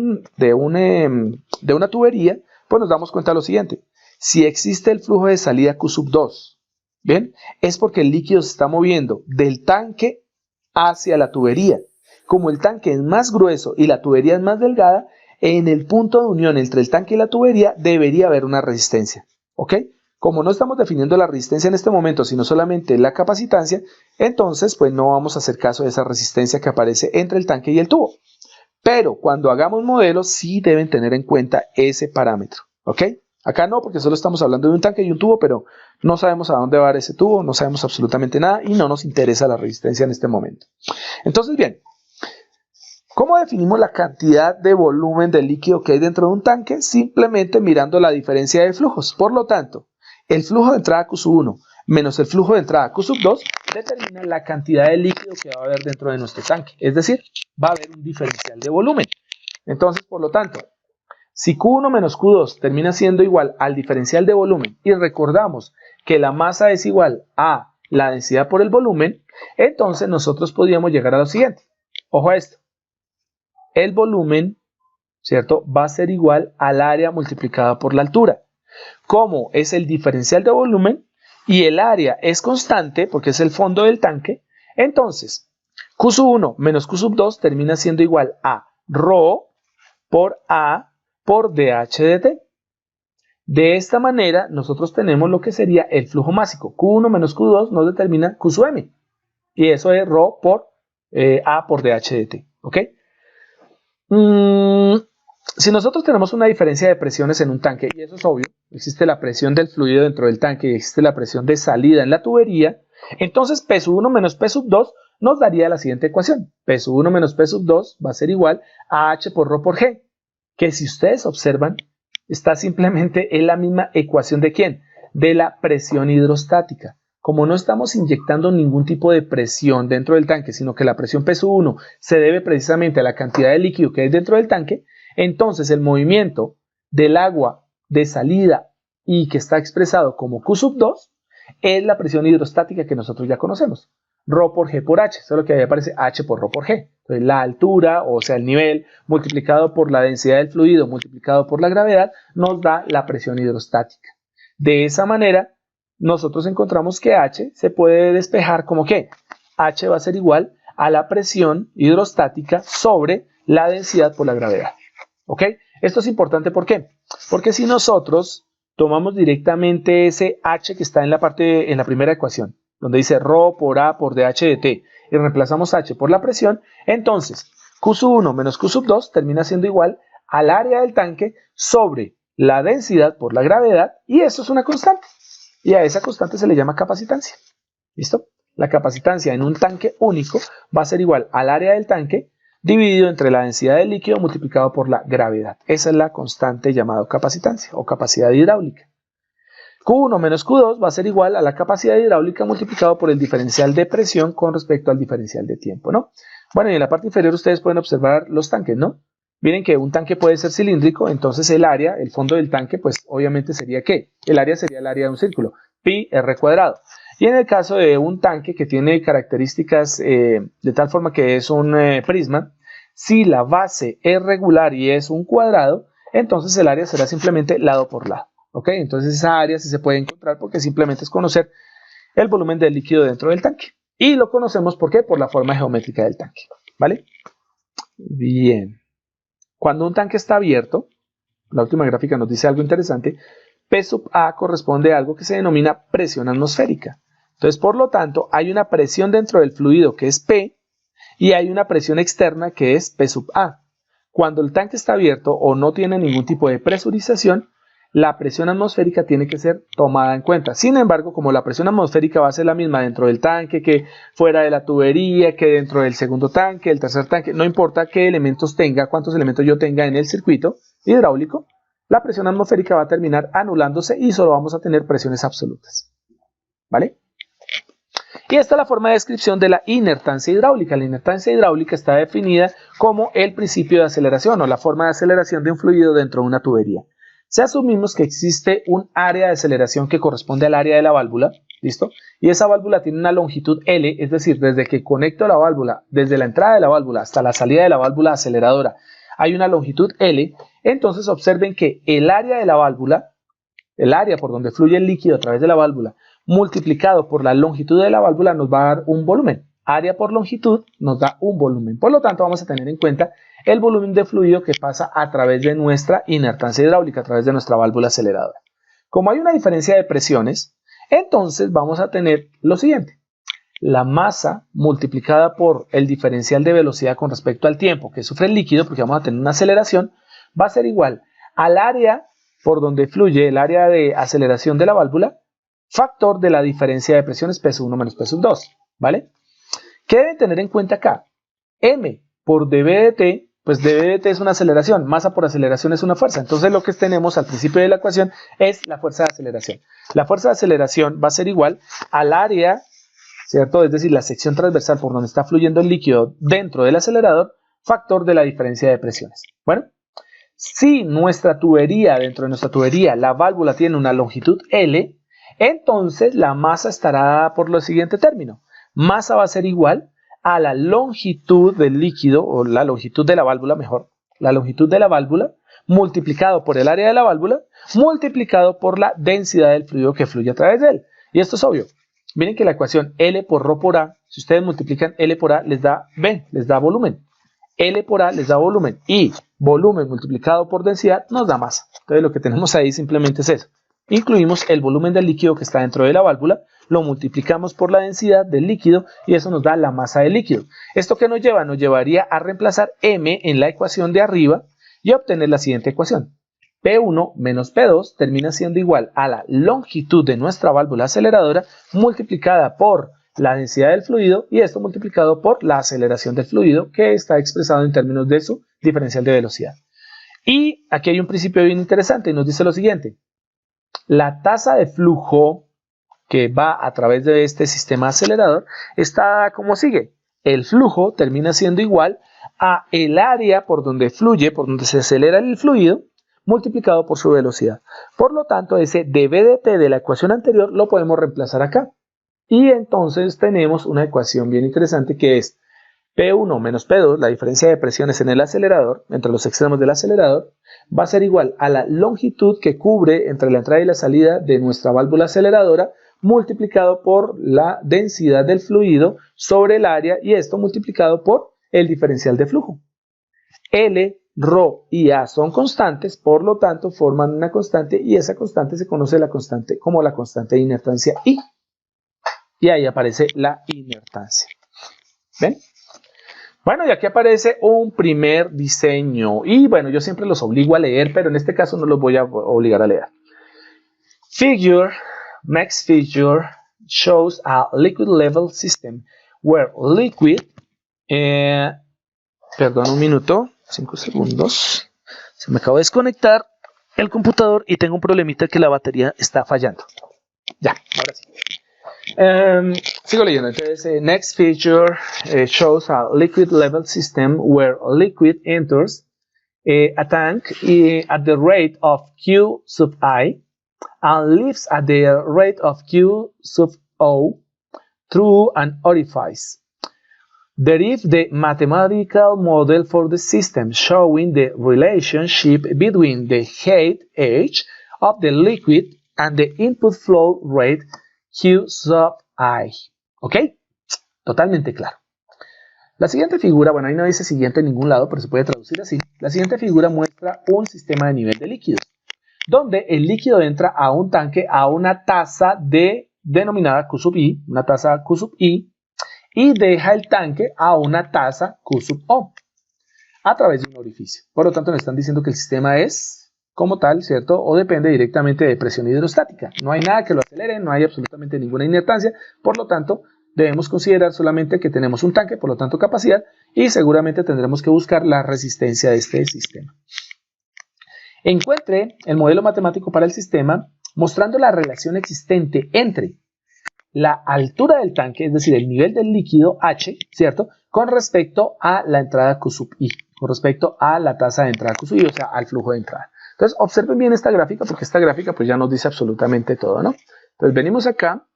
una tubería, pues nos damos cuenta de lo siguiente. Si existe el flujo de salida Q sub 2, ¿bien? Es porque el líquido se está moviendo del tanque hacia la tubería. Como el tanque es más grueso y la tubería es más delgada, en el punto de unión entre el tanque y la tubería debería haber una resistencia. ¿Ok? Como no estamos definiendo la resistencia en este momento, sino solamente la capacitancia, entonces pues no vamos a hacer caso de esa resistencia que aparece entre el tanque y el tubo. Pero cuando hagamos modelos, sí deben tener en cuenta ese parámetro. ¿Ok? Acá no, porque solo estamos hablando de un tanque y un tubo, pero no sabemos a dónde va a dar ese tubo, no sabemos absolutamente nada y no nos interesa la resistencia en este momento. Entonces, bien, ¿cómo definimos la cantidad de volumen de líquido que hay dentro de un tanque? Simplemente mirando la diferencia de flujos. Por lo tanto, el flujo de entrada Q sub 1 menos el flujo de entrada Q sub 2 determina la cantidad de líquido que va a haber dentro de nuestro tanque. Es decir, va a haber un diferencial de volumen. Entonces, por lo tanto, si Q1 menos Q2 termina siendo igual al diferencial de volumen y recordamos que la masa es igual a la densidad por el volumen, entonces nosotros podríamos llegar a lo siguiente. Ojo a esto. El volumen, ¿cierto?, va a ser igual al área multiplicada por la altura. Como es el diferencial de volumen y el área es constante porque es el fondo del tanque, entonces Q sub 1 menos Q sub 2 termina siendo igual a ρ por A por dH de T. De esta manera nosotros tenemos lo que sería el flujo másico. Q1 menos Q2 nos determina Q sub M. Y eso es ρ por A por dH de T. ¿Ok? Si nosotros tenemos una diferencia de presiones en un tanque, y eso es obvio, existe la presión del fluido dentro del tanque y existe la presión de salida en la tubería, entonces P sub 1 menos P sub 2 nos daría la siguiente ecuación. P sub 1 menos P sub 2 va a ser igual a H por ρ por G, que si ustedes observan, está simplemente en la misma ecuación ¿de quién? De la presión hidrostática. Como no estamos inyectando ningún tipo de presión dentro del tanque, sino que la presión P sub 1 se debe precisamente a la cantidad de líquido que hay dentro del tanque, entonces el movimiento del agua de salida y que está expresado como Q sub 2 es la presión hidrostática que nosotros ya conocemos. ρ por G por H, solo que ahí aparece H por ρ por G. Entonces la altura, o sea el nivel, multiplicado por la densidad del fluido, multiplicado por la gravedad, nos da la presión hidrostática. De esa manera, nosotros encontramos que H se puede despejar como que H va a ser igual a la presión hidrostática sobre la densidad por la gravedad. ¿Ok? Esto es importante, ¿por qué? Porque si nosotros tomamos directamente ese H que está en la primera ecuación, donde dice ρ por A por dH de T, y reemplazamos H por la presión, entonces Q sub 1 menos Q sub 2 termina siendo igual al área del tanque sobre la densidad por la gravedad, y eso es una constante. Y a esa constante se le llama capacitancia. ¿Listo? La capacitancia en un tanque único va a ser igual al área del tanque dividido entre la densidad del líquido multiplicado por la gravedad. Esa es la constante llamada capacitancia o capacidad hidráulica. Q1 menos Q2 va a ser igual a la capacidad hidráulica multiplicado por el diferencial de presión con respecto al diferencial de tiempo, ¿no? Bueno, y en la parte inferior ustedes pueden observar los tanques, ¿no? Miren que un tanque puede ser cilíndrico, entonces el área, el fondo del tanque, pues obviamente sería ¿qué? El área sería el área de un círculo, pi r cuadrado. Y en el caso de un tanque que tiene características de tal forma que es un prisma, si la base es regular y es un cuadrado, entonces el área será simplemente lado por lado. ¿Ok? Entonces esa área sí se puede encontrar porque simplemente es conocer el volumen del líquido dentro del tanque. Y lo conocemos ¿por qué? Por la forma geométrica del tanque. ¿Vale? Bien. Cuando un tanque está abierto, la última gráfica nos dice algo interesante, P sub A corresponde a algo que se denomina presión atmosférica. Entonces, por lo tanto, hay una presión dentro del fluido que es P y hay una presión externa que es P sub A. Cuando el tanque está abierto o no tiene ningún tipo de presurización, la presión atmosférica tiene que ser tomada en cuenta. Sin embargo, como la presión atmosférica va a ser la misma dentro del tanque que fuera de la tubería, que dentro del segundo tanque, el tercer tanque, no importa qué elementos tenga, cuántos elementos yo tenga en el circuito hidráulico, la presión atmosférica va a terminar anulándose y solo vamos a tener presiones absolutas. ¿Vale? Y esta es la forma de descripción de la inertancia hidráulica. La inertancia hidráulica está definida como el principio de aceleración o la forma de aceleración de un fluido dentro de una tubería. Si asumimos que existe un área de aceleración que corresponde al área de la válvula, ¿listo? Y esa válvula tiene una longitud L, es decir, desde que conecto la válvula, desde la entrada de la válvula hasta la salida de la válvula aceleradora, hay una longitud L, entonces observen que el área de la válvula, el área por donde fluye el líquido a través de la válvula, multiplicado por la longitud de la válvula nos va a dar un volumen. Área por longitud nos da un volumen. Por lo tanto, vamos a tener en cuenta el volumen de fluido que pasa a través de nuestra inertancia hidráulica, a través de nuestra válvula aceleradora. Como hay una diferencia de presiones, entonces vamos a tener lo siguiente. La masa multiplicada por el diferencial de velocidad con respecto al tiempo que sufre el líquido, porque vamos a tener una aceleración, va a ser igual al área por donde fluye el área de aceleración de la válvula, factor de la diferencia de presiones P sub 1 menos P sub 2, ¿vale? ¿Qué deben tener en cuenta acá? M por dV dt, pues dV dt es una aceleración, masa por aceleración es una fuerza. Entonces lo que tenemos al principio de la ecuación es la fuerza de aceleración. La fuerza de aceleración va a ser igual al área, ¿cierto? Es decir, la sección transversal por donde está fluyendo el líquido dentro del acelerador, factor de la diferencia de presiones. Bueno, si nuestra tubería, dentro de nuestra tubería, la válvula tiene una longitud L, entonces la masa estará dada por lo siguiente término. Masa va a ser igual a la longitud del líquido, o la longitud de la válvula mejor, la longitud de la válvula, multiplicado por el área de la válvula, multiplicado por la densidad del fluido que fluye a través de él. Y esto es obvio. Miren que la ecuación L por ρ por A, si ustedes multiplican L por A, les da B, les da volumen. L por A les da volumen y volumen multiplicado por densidad nos da masa. Entonces lo que tenemos ahí simplemente es eso. Incluimos el volumen del líquido que está dentro de la válvula, lo multiplicamos por la densidad del líquido y eso nos da la masa del líquido. ¿Esto qué nos lleva? Nos llevaría a reemplazar M en la ecuación de arriba y obtener la siguiente ecuación. P1 menos P2 termina siendo igual a la longitud de nuestra válvula aceleradora multiplicada por la densidad del fluido y esto multiplicado por la aceleración del fluido que está expresado en términos de su diferencial de velocidad. Y aquí hay un principio bien interesante y nos dice lo siguiente. La tasa de flujo que va a través de este sistema acelerador está como sigue. El flujo termina siendo igual a el área por donde fluye, por donde se acelera el fluido, multiplicado por su velocidad. Por lo tanto, ese dV dt de la ecuación anterior lo podemos reemplazar acá. Y entonces tenemos una ecuación bien interesante que es P1 menos P2, la diferencia de presiones en el acelerador, entre los extremos del acelerador, va a ser igual a la longitud que cubre entre la entrada y la salida de nuestra válvula aceleradora, multiplicado por la densidad del fluido sobre el área y esto multiplicado por el diferencial de flujo. L, ρ y A son constantes, por lo tanto forman una constante y esa constante se conoce como la constante de inertancia I. Y ahí aparece la inertancia. ¿Ven? Bueno, y aquí aparece un primer diseño. Y bueno, yo siempre los obligo a leer, pero en este caso no los voy a obligar a leer. Figure, next figure, shows a liquid level system where liquid, perdón un minuto, 5 segundos, se me acaba de desconectar el computador y tengo un problemita que la batería está fallando. Ya, ahora sí. Sigo leyendo. Entonces, next feature shows a liquid level system where liquid enters a tank at the rate of Q sub I and leaves at the rate of Q sub O through an orifice. Derive the mathematical model for the system showing the relationship between the height h of the liquid and the input flow rate Q sub I. ¿Ok? Totalmente claro. La siguiente figura, bueno, ahí no dice siguiente en ningún lado, pero se puede traducir así. La siguiente figura muestra un sistema de nivel de líquidos, donde el líquido entra a un tanque a una tasa denominada Q sub I, una tasa Q sub I, y deja el tanque a una tasa Q sub O a través de un orificio. Por lo tanto, nos están diciendo que el sistema es como tal, ¿cierto? O depende directamente de presión hidrostática. No hay nada que lo acelere, no hay absolutamente ninguna inertancia. Por lo tanto, debemos considerar solamente que tenemos un tanque, por lo tanto capacidad, y seguramente tendremos que buscar la resistencia de este sistema. Encuentre el modelo matemático para el sistema mostrando la relación existente entre la altura del tanque, es decir, el nivel del líquido H, ¿cierto? Con respecto a la entrada Q sub I, con respecto a la tasa de entrada Q sub I, o sea, al flujo de entrada. Entonces, observen bien esta gráfica, porque esta gráfica pues ya nos dice absolutamente todo, ¿no? Entonces, venimos acá.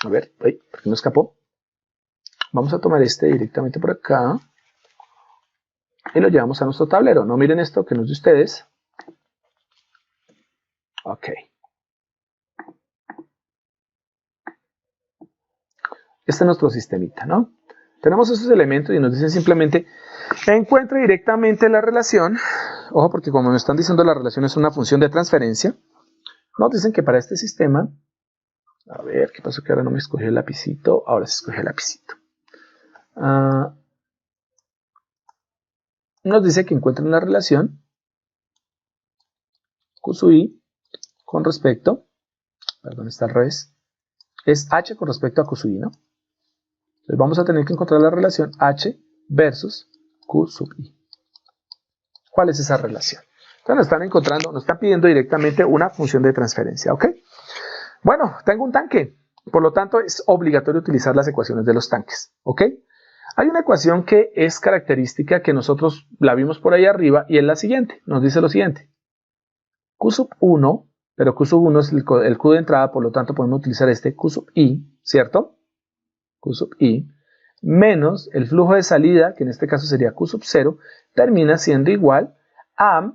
A ver, ¿por qué no escapó? Vamos a tomar este directamente por acá. Y lo llevamos a nuestro tablero. No miren esto, que no es de ustedes. Ok. Este es nuestro sistemita, ¿no? Tenemos esos elementos y nos dicen simplemente encuentre directamente la relación. Ojo, porque como me están diciendo la relación es una función de transferencia. Nos dicen que para este sistema, a ver, ¿qué pasó? Que ahora no me escogió el lapicito. Ahora se escogió el lapicito. Nos dice que encuentren la relación Q sub I con respecto, perdón, está al revés, es H con respecto a Q sub I, ¿no? Entonces vamos a tener que encontrar la relación H versus Q sub I. ¿Cuál es esa relación? Entonces nos están encontrando, nos están pidiendo directamente una función de transferencia, ¿ok? Bueno, tengo un tanque, por lo tanto es obligatorio utilizar las ecuaciones de los tanques, ¿ok? Hay una ecuación que es característica que nosotros la vimos por ahí arriba y es la siguiente, nos dice lo siguiente. Q sub 1, pero Q sub 1 es el Q de entrada, por lo tanto podemos utilizar este Q sub I, ¿cierto? Q sub I, menos el flujo de salida, que en este caso sería Q sub 0, termina siendo igual a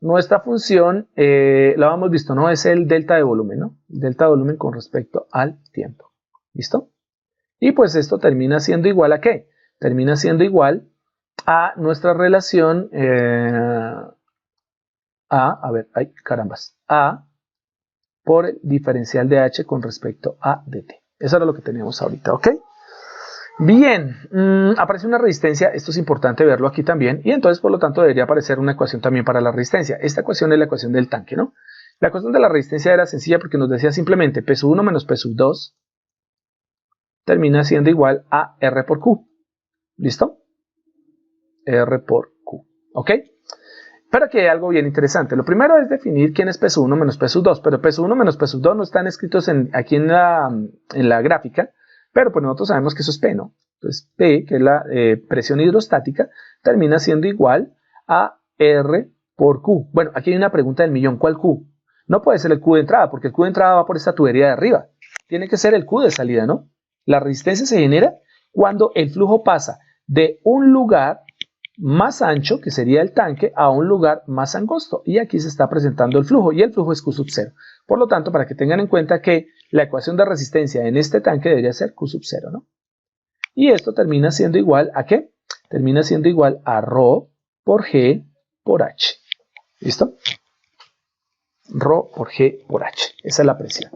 nuestra función, la hemos visto, ¿no? Es el delta de volumen, ¿no? Delta de volumen con respecto al tiempo. ¿Listo? Y pues esto termina siendo igual a ¿qué? Termina siendo igual a nuestra relación a ver, ay, carambas, A por el diferencial de H con respecto a dt. Eso era lo que teníamos ahorita, ¿ok? Bien, aparece una resistencia, esto es importante verlo aquí también, y entonces por lo tanto debería aparecer una ecuación también para la resistencia. Esta ecuación es la ecuación del tanque, ¿no? La ecuación de la resistencia era sencilla porque nos decía simplemente P sub 1 menos P sub 2 termina siendo igual a R por Q. ¿Listo? R por Q, ¿ok? Pero aquí hay algo bien interesante. Lo primero es definir quién es P sub 1 menos P sub 2, pero P sub 1 menos P sub 2 no están escritos aquí en la gráfica, pero pues nosotros sabemos que eso es P, ¿no? Entonces P, que es la presión hidrostática, termina siendo igual a R por Q. Bueno, aquí hay una pregunta del millón, ¿cuál Q? No puede ser el Q de entrada, porque el Q de entrada va por esta tubería de arriba. Tiene que ser el Q de salida, ¿no? La resistencia se genera cuando el flujo pasa de un lugar más ancho, que sería el tanque, a un lugar más angosto. Y aquí se está presentando el flujo, y el flujo es Q sub 0. Por lo tanto, para que tengan en cuenta que la ecuación de resistencia en este tanque debería ser Q sub 0, ¿no? Y esto termina siendo igual a ¿qué? Termina siendo igual a ρ por G por H. ¿Listo? ρ por G por H. Esa es la presión.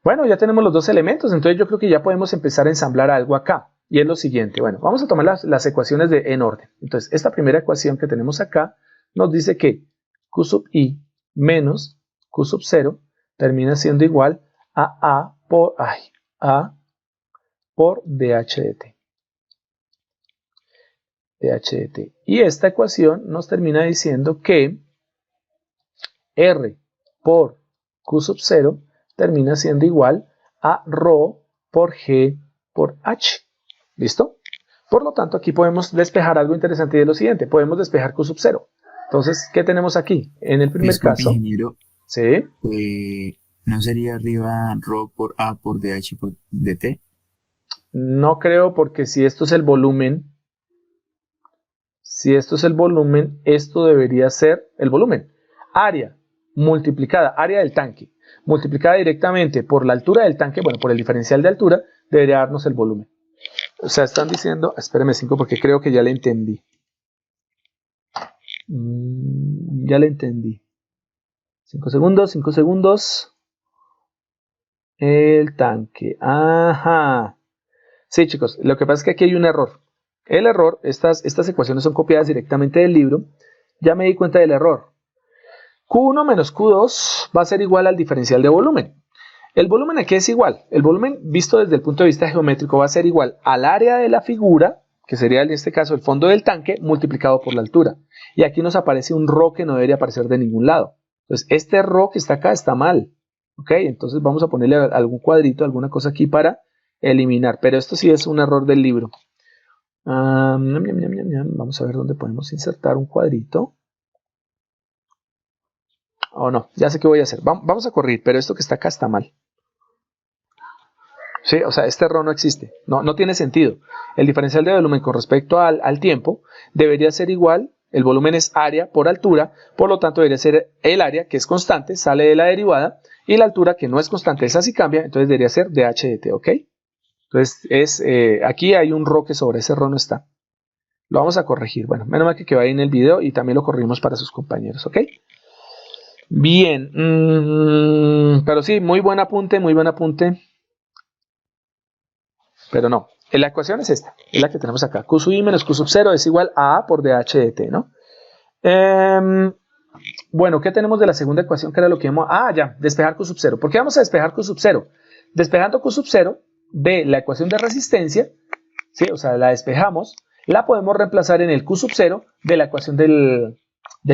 Bueno, ya tenemos los dos elementos, entonces yo creo que ya podemos empezar a ensamblar algo acá. Y es lo siguiente, bueno, vamos a tomar las ecuaciones en orden. Entonces, esta primera ecuación que tenemos acá nos dice que Q sub I menos Q sub 0 termina siendo igual a A por dH de T. dH de T. Y esta ecuación nos termina diciendo que R por Q sub 0 termina siendo igual a ρ por G por H. ¿Listo? Por lo tanto, aquí podemos despejar algo interesante de lo siguiente. Podemos despejar Q sub 0. Entonces, ¿qué tenemos aquí? En el primer caso... ingeniero, ¿sí? ¿no sería arriba ρ por A por dH por dt? No creo, porque si esto es el volumen, esto debería ser el volumen. Área multiplicada, área del tanque, multiplicada directamente por la altura del tanque, bueno, por el diferencial de altura, debería darnos el volumen. O sea, están diciendo, espérame 5 porque creo que ya le entendí. Ya le entendí. 5 segundos. El tanque. Ajá. Sí, chicos, lo que pasa es que aquí hay un error. El error, estas ecuaciones son copiadas directamente del libro. Ya me di cuenta del error. Q1 menos Q2 va a ser igual al diferencial de volumen. El volumen aquí es igual. El volumen visto desde el punto de vista geométrico va a ser igual al área de la figura, que sería en este caso el fondo del tanque, multiplicado por la altura. Y aquí nos aparece un ρ que no debería aparecer de ningún lado. Entonces, este ρ que está acá está mal. ¿Ok? Entonces vamos a ponerle algún cuadrito, alguna cosa aquí para eliminar. Pero esto sí es un error del libro. Vamos a ver dónde podemos insertar un cuadrito. Oh, no, ya sé qué voy a hacer. Vamos a corregir, pero esto que está acá está mal. Sí, o sea, este error no existe. No tiene sentido. El diferencial de volumen con respecto al tiempo debería ser igual. El volumen es área por altura, por lo tanto debería ser el área, que es constante, sale de la derivada, y la altura, que no es constante, esa sí cambia, entonces debería ser dH de T, ¿ok? Entonces, aquí hay un ρ que sobre ese ρ no está. Lo vamos a corregir. Bueno, menos mal que quedó ahí en el video y también lo corregimos para sus compañeros, ¿ok? Bien, pero sí, muy buen apunte, pero no, la ecuación es esta, es la que tenemos acá. Q sub I menos Q sub 0 es igual a por dH de T, ¿no? Bueno, ¿qué tenemos de la segunda ecuación? Que era lo que íbamos... ya, despejar Q sub 0. ¿Por qué vamos a despejar Q sub 0? Despejando Q sub 0 de la ecuación de resistencia, ¿sí? O sea, la despejamos, la podemos reemplazar en el Q sub 0 de la ecuación del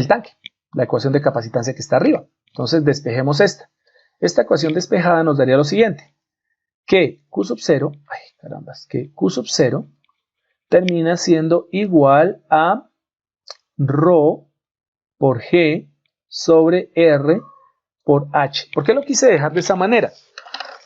tanque, la ecuación de capacitancia que está arriba. Entonces, despejemos esta. Esta ecuación despejada nos daría lo siguiente, que Q sub 0, que Q sub 0 termina siendo igual a ρ por G sobre R por H. ¿Por qué lo quise dejar de esa manera?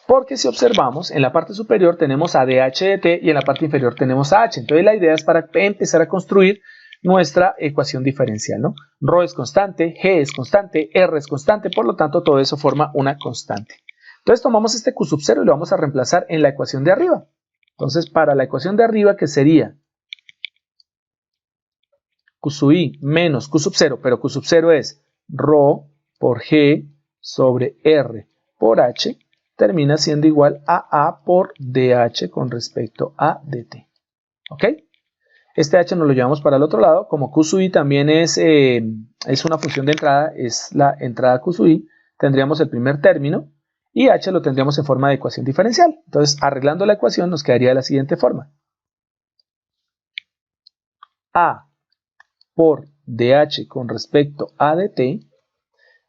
Porque si observamos, en la parte superior tenemos a dH de T y en la parte inferior tenemos a H. Entonces la idea es para empezar a construir nuestra ecuación diferencial, ¿no? ρ es constante, G es constante, R es constante, por lo tanto todo eso forma una constante. Entonces tomamos este Q sub 0 y lo vamos a reemplazar en la ecuación de arriba. Entonces para la ecuación de arriba, que sería Q sub I menos Q sub 0, pero Q sub 0 es ρ por G sobre R por H, termina siendo igual a A por dH con respecto a dt. ¿Ok? Este H nos lo llevamos para el otro lado. Como Q sub I también es una función de entrada, es la entrada Q sub I, tendríamos el primer término y H lo tendríamos en forma de ecuación diferencial. Entonces, arreglando la ecuación nos quedaría de la siguiente forma. A por dH con respecto a dt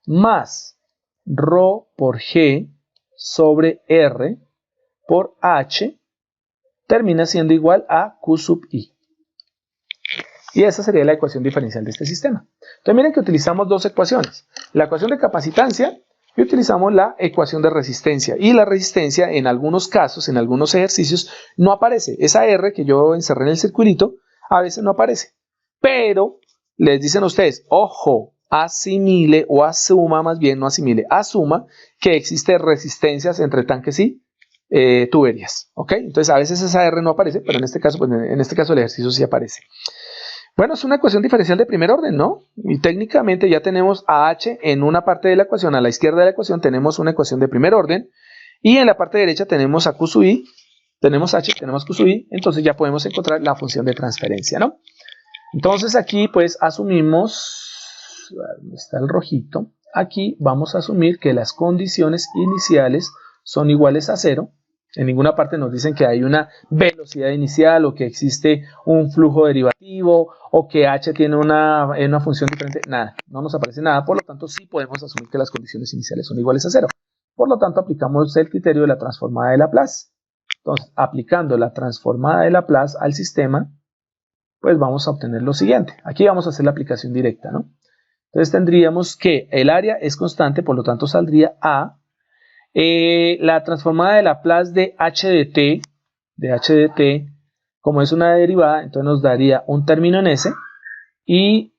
más ρ por G sobre R por H termina siendo igual a Q sub I. Y esa sería la ecuación diferencial de este sistema. Entonces miren que utilizamos dos ecuaciones. La ecuación de capacitancia y utilizamos la ecuación de resistencia. Y la resistencia en algunos casos, en algunos ejercicios, no aparece. Esa R que yo encerré en el circulito, a veces no aparece. Pero les dicen a ustedes, ojo, asimile o asuma, más bien no asimile, asuma que existen resistencias entre tanques y tuberías. ¿Ok? Entonces a veces esa R no aparece, pero en este caso, pues, en este caso el ejercicio sí aparece. Bueno, es una ecuación diferencial de primer orden, ¿no? Y técnicamente ya tenemos a H en una parte de la ecuación, a la izquierda de la ecuación tenemos una ecuación de primer orden, Y en la parte derecha tenemos a Q sub I, tenemos H, tenemos Q sub I, entonces ya podemos encontrar la función de transferencia, ¿no? Entonces aquí pues asumimos, ¿dónde está el rojito? Aquí vamos a asumir que las condiciones iniciales son iguales a 0. En ninguna parte nos dicen que hay una velocidad inicial o que existe un flujo derivativo o que h tiene una función diferente. Nada, no nos aparece nada. Por lo tanto, sí podemos asumir que las condiciones iniciales son iguales a 0. Por lo tanto, aplicamos el criterio de la transformada de Laplace. Entonces, aplicando la transformada de Laplace al sistema, pues vamos a obtener lo siguiente. Aquí vamos a hacer la aplicación directa, ¿no? Entonces tendríamos que el área es constante, por lo tanto saldría A. La transformada de Laplace de h de t, como es una derivada, entonces nos daría un término en S, y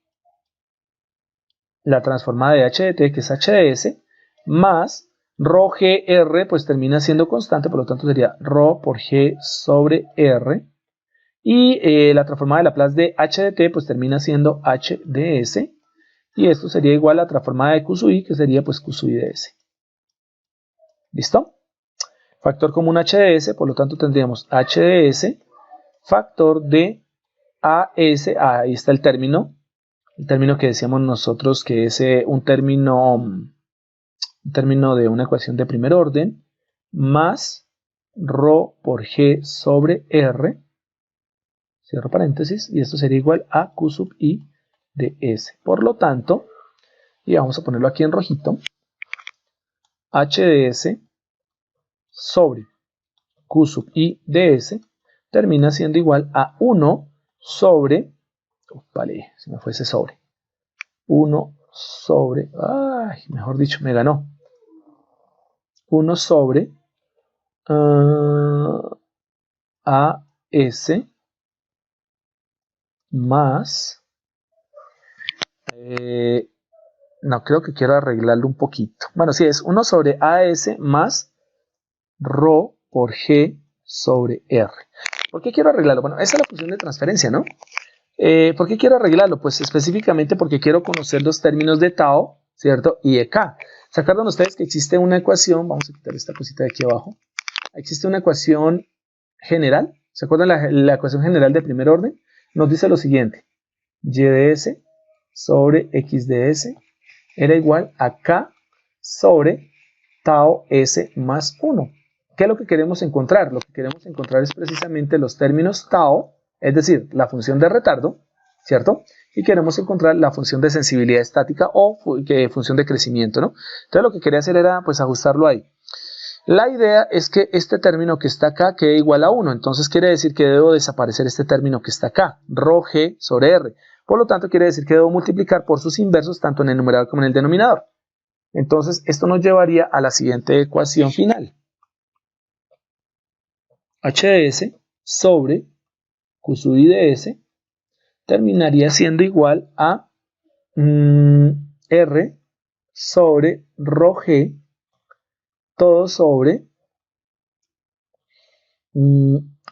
la transformada de h de t, que es h de s, más rho g r, pues termina siendo constante, por lo tanto sería rho por g sobre r, y la transformada de Laplace de h de t, pues termina siendo h de s, y esto sería igual a la transformada de q sub i, que sería pues q sub i de s. ¿Listo? Factor común h de s, por lo tanto tendríamos h de s, factor de as, ahí está el término que decíamos nosotros que es un término de una ecuación de primer orden, más rho por g sobre r, cierro paréntesis, y esto sería igual a q sub i de s. Por lo tanto, y vamos a ponerlo aquí en rojito, h de s sobre q sub i de s termina siendo igual a 1 sobre, vale, si me fuese sobre, 1 sobre, ay, mejor dicho, me ganó, 1 sobre AS más, no, creo que quiero arreglarlo un poquito. Bueno, sí, es 1 sobre AS más rho por G sobre R. ¿Por qué quiero arreglarlo? Bueno, esa es la función de transferencia, ¿no? ¿Por qué quiero arreglarlo? Pues específicamente porque quiero conocer los términos de tau, ¿cierto? Y de k. ¿Se acuerdan ustedes que existe una ecuación? Vamos a quitar esta cosita de aquí abajo. Existe una ecuación general. ¿Se acuerdan la ecuación general de primer orden? Nos dice lo siguiente. Y de s sobre x de s era igual a k sobre tau s más 1. ¿Qué es lo que queremos encontrar? Lo que queremos encontrar es precisamente los términos tau, es decir, la función de retardo, ¿cierto? Y queremos encontrar la función de sensibilidad estática o función de crecimiento, ¿no? Entonces lo que quería hacer era pues ajustarlo ahí. La idea es que este término que está acá quede igual a 1, entonces quiere decir que debo desaparecer este término que está acá, rho g sobre r. Por lo tanto quiere decir que debo multiplicar por sus inversos tanto en el numerador como en el denominador. Entonces esto nos llevaría a la siguiente ecuación final. h de s sobre q sub i de s terminaría siendo igual a r sobre rho g todo sobre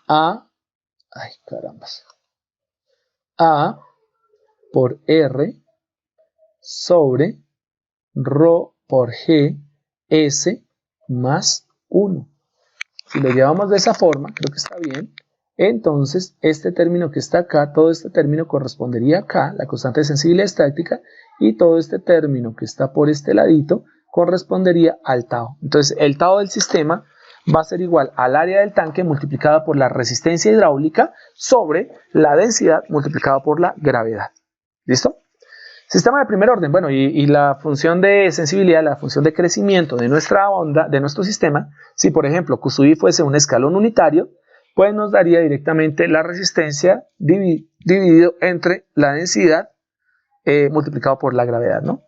a por r sobre rho por g s más 1. Si lo llevamos de esa forma, creo que está bien. Entonces, este término que está acá, todo este término correspondería acá, la constante de sensibilidad estática, y todo este término que está por este ladito correspondería al tau. Entonces, el tau del sistema va a ser igual al área del tanque multiplicada por la resistencia hidráulica sobre la densidad multiplicada por la gravedad. ¿Listo? Sistema de primer orden, bueno, y la función de sensibilidad, la función de crecimiento de nuestra onda, de nuestro sistema, si por ejemplo Q sub i fuese un escalón unitario, pues nos daría directamente la resistencia dividido entre la densidad multiplicado por la gravedad, ¿no?